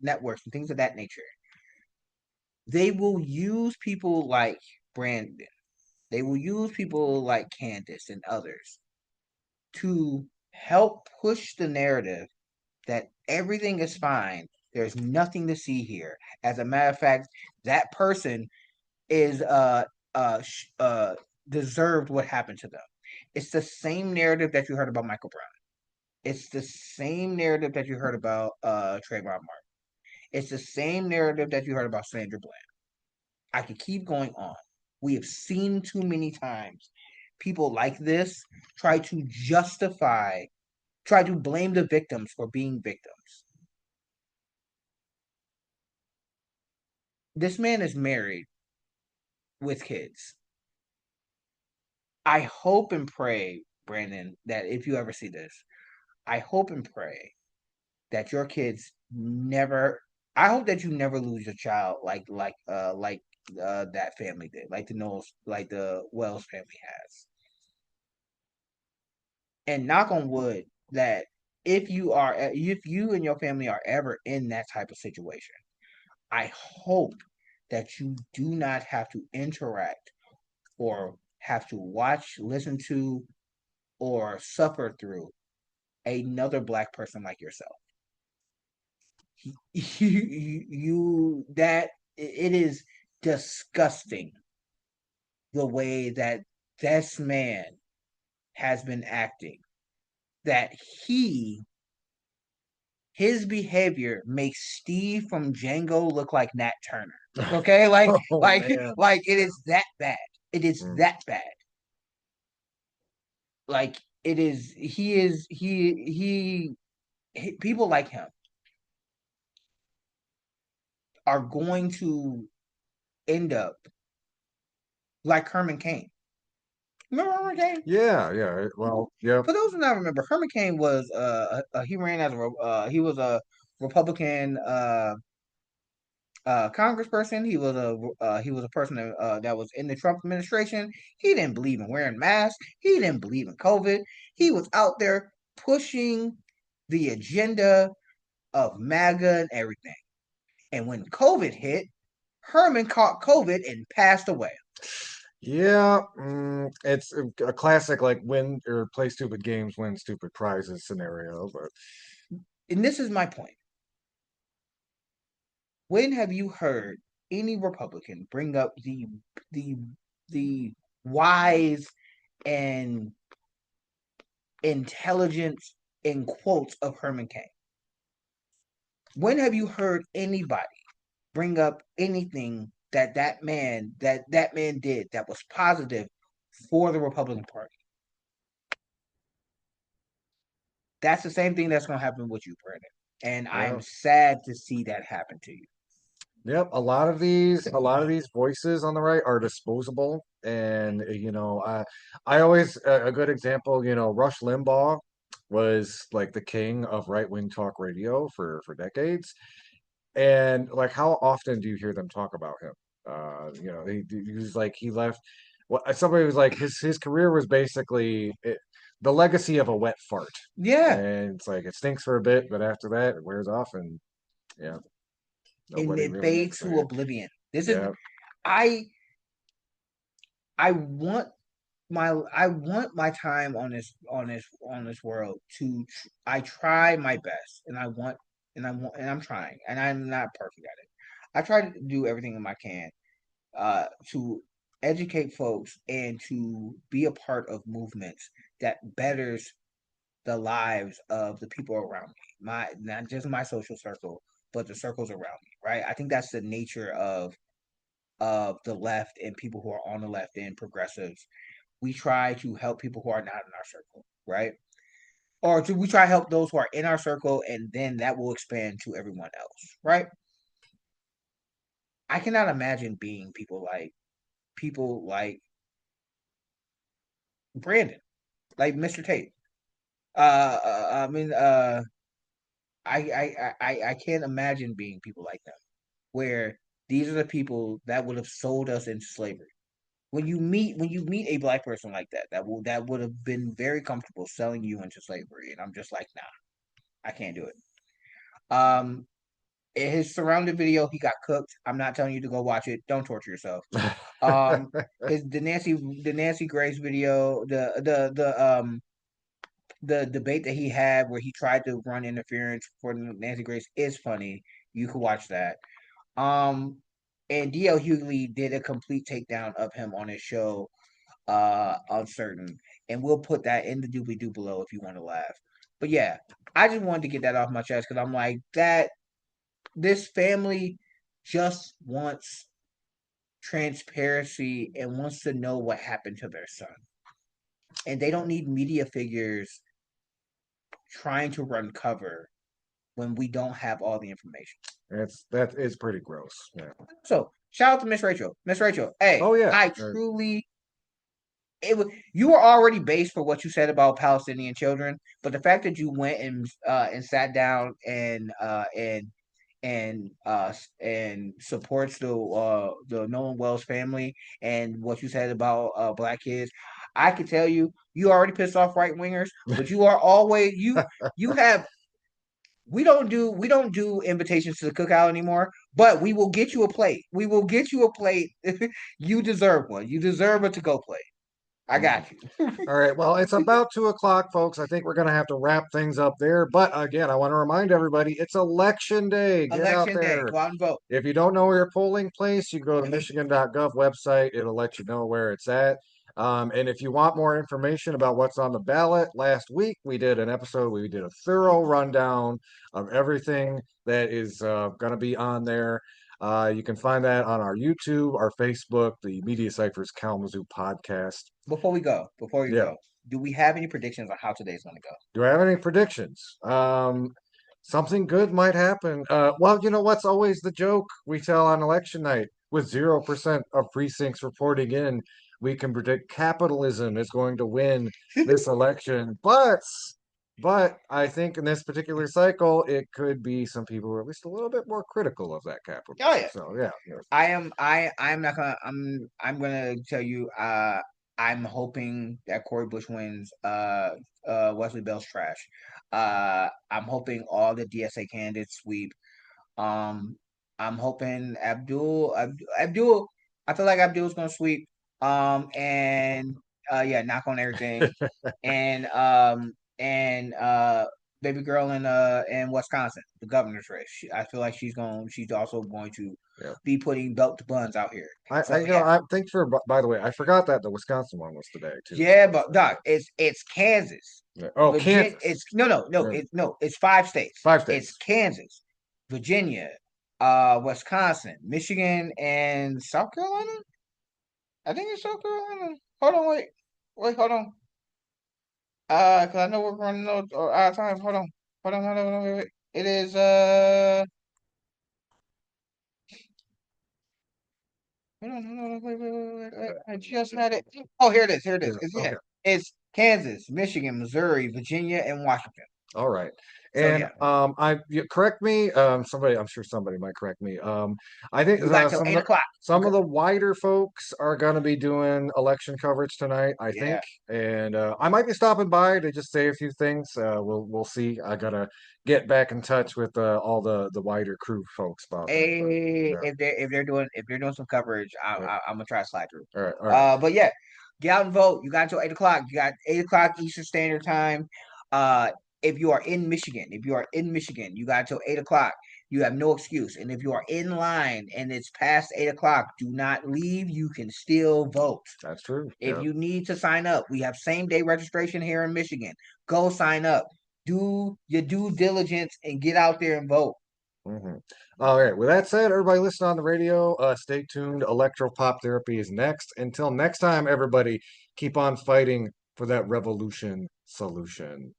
networks and things of that nature. They will use people like Brandon. They will use people like Candace and others to help push the narrative that everything is fine. There's nothing to see here. As a matter of fact, that person is deserved what happened to them. It's the same narrative that you heard about Michael Brown. It's the same narrative that you heard about Trayvon Martin. It's the same narrative that you heard about Sandra Bland. I could keep going on. We have seen too many times people like this try to blame the victims for being victims. This man is married with kids. I hope and pray, Brandon, that if you ever see this, I hope and pray that your kids never. I hope that you never lose your child like that family did, like the Wells family has. And knock on wood that if you and your family are ever in that type of situation, I hope that you do not have to interact or have to watch, listen to, or suffer through another black person like yourself. That it is disgusting the way that this man has been acting. That he his behavior makes Steve from Django look like Nat Turner. Okay, Oh man. like it is that bad. It is Mm. that bad. Like it is. He is. He people like him are going to end up like Herman Cain. Remember Herman Cain? Yeah, yeah. Well, yeah. For those who not remember, Herman Cain was he ran as he was a Republican congressperson. He was a person that was in the Trump administration. He didn't believe in wearing masks. He didn't believe in COVID. He was out there pushing the agenda of MAGA and everything. And when COVID hit, Herman caught COVID and passed away. Yeah, it's a classic like win or play stupid games, win stupid prizes scenario. But And this is my point. When have you heard any Republican bring up the the wise and intelligence in quotes of Herman Cain? When have you heard anybody bring up anything that man did that was positive for the Republican Party? That's the same thing that's going to happen with you, Brandon. And yeah, I'm sad to see that happen to you. yep. A lot of these voices on the right are disposable, and I always a good example. Rush Limbaugh was like the king of right wing talk radio for decades. And like, how often do you hear them talk about him? He was like he left. Well, somebody was like his career was basically the legacy of a wet fart, Yeah, and it's like it stinks for a bit, but after that it wears off, and yeah, and nobody it really fades makes to it. oblivion. This is Yeah, I I want I want my time on this world to I try my best and I'm trying and I'm not perfect at it. I try to do everything I can to educate folks and to be a part of movements that betters the lives of the people around me. My not just my social circle, but the circles around me, right? I think that's the nature of the left and people who are on the left and progressives. We try to help people who are not in our circle, right? We try to help those who are in our circle, and then that will expand to everyone else, right? I cannot imagine being people like Brandon, like Mr. Tate. I mean, I can't imagine being people like them, where these are the people that would have sold us into slavery. When you meet a black person like that, that would have been very comfortable selling you into slavery, and I'm just like, nah, I can't do it. Um, in his surrounded video, he got cooked. I'm not telling you to go watch it. Don't torture yourself. Um, his the Nancy Grace video, the debate that he had where he tried to run interference for Nancy Grace is funny. You can watch that. Um, and DL Hughley did a complete takedown of him on his show, Uncertain, and we'll put that in the doobly doo below if you want to laugh. But yeah, I just wanted to get that off my chest because I'm like that. This family just wants transparency and wants to know what happened to their son, and they don't need media figures trying to run cover when we don't have all the information. That is pretty gross. Yeah. So shout out to Miss Rachel. Miss Rachel, hey, Oh yeah. I truly it was you were already based for what you said about Palestinian children, but the fact that you went and sat down and supports the Nolan Wells family and what you said about black kids, I can tell you you already pissed off right wingers, but you are always you have we don't do invitations to the cookout anymore, but we will get you a plate. We will get you a plate. You deserve one. You deserve a to go plate. I Mhm. got you. All right. Well, it's about 2 o'clock, folks. I think we're going to have to wrap things up there. But again, I want to remind everybody it's election day. Get out Election day. there. Go out and vote. If you don't know your polling place, you go to Michigan.gov website. It'll let you know where it's at. And if you want more information about what's on the ballot, last week we did an episode. We did a thorough rundown of everything that is going to be on there. You can find that on our YouTube, our Facebook, the Media Cyphers Kalamazoo podcast. Before we Yeah. go, do we have any predictions on how today's going to go? Do I have any predictions? Something good might happen. Well, you know what's always the joke we tell on election night? With 0% of precincts reporting in, we can predict capitalism is going to win this election. But I think in this particular cycle, it could be some people who are at least a little bit more critical of that Oh capitalism. yeah, So yeah, yeah. I'm not gonna I'm gonna tell you I'm hoping that Cory Bush wins Wesley Bell's trash. I'm hoping all the DSA candidates sweep. Um I'm hoping Abdul I feel like Abdul's gonna sweep. And yeah, knock on everything. And baby girl in Wisconsin, the governor's race. I feel like she's also going to Yeah. be putting belt to buns out here. I So you know, yeah, I think for by the way, I forgot that the Wisconsin one was today too. yeah, but Doc, it's Kansas, Yeah. Oh, Virginia. Kansas. It's no, Yeah. it's 5 states. Five It's states. Kansas, Virginia, Wisconsin, Michigan, and South Carolina. I think it's South Carolina. Hold on, hold on. Cause I know we're running out of time. Hold on, wait. It is hold on, wait. I just had it. Oh, here it is. Yeah. It's Okay. It's Kansas, Michigan, Missouri, Virginia, and Washington. All right. So And yeah, correct me, somebody, I'm sure somebody might correct me. I think you got till 8 o'clock. You some of got, the wider folks are going to be doing election coverage tonight, I think. yeah. And I might be stopping by to just say a few things. We'll see. I gotta get back in touch with all the wider crew folks about that. But Hey, yeah, if they're doing some coverage, yeah. I'm gonna try to slide through. All right, all right. But yeah, get out and vote. You got until 8 o'clock. You got 8 o'clock Eastern Standard Time. Uh, if you are in Michigan, you got until 8 o'clock. You have no excuse. And if you are in line and it's past 8 o'clock, do not leave. You can still vote. That's true. If Yeah. you need to sign up, we have same day registration here in Michigan. Go sign up. Do your due diligence and get out there and vote. hmm All right. With that said, everybody listen on the radio. Stay tuned. Electropop therapy is next. Until next time, everybody, keep on fighting for that revolution solution.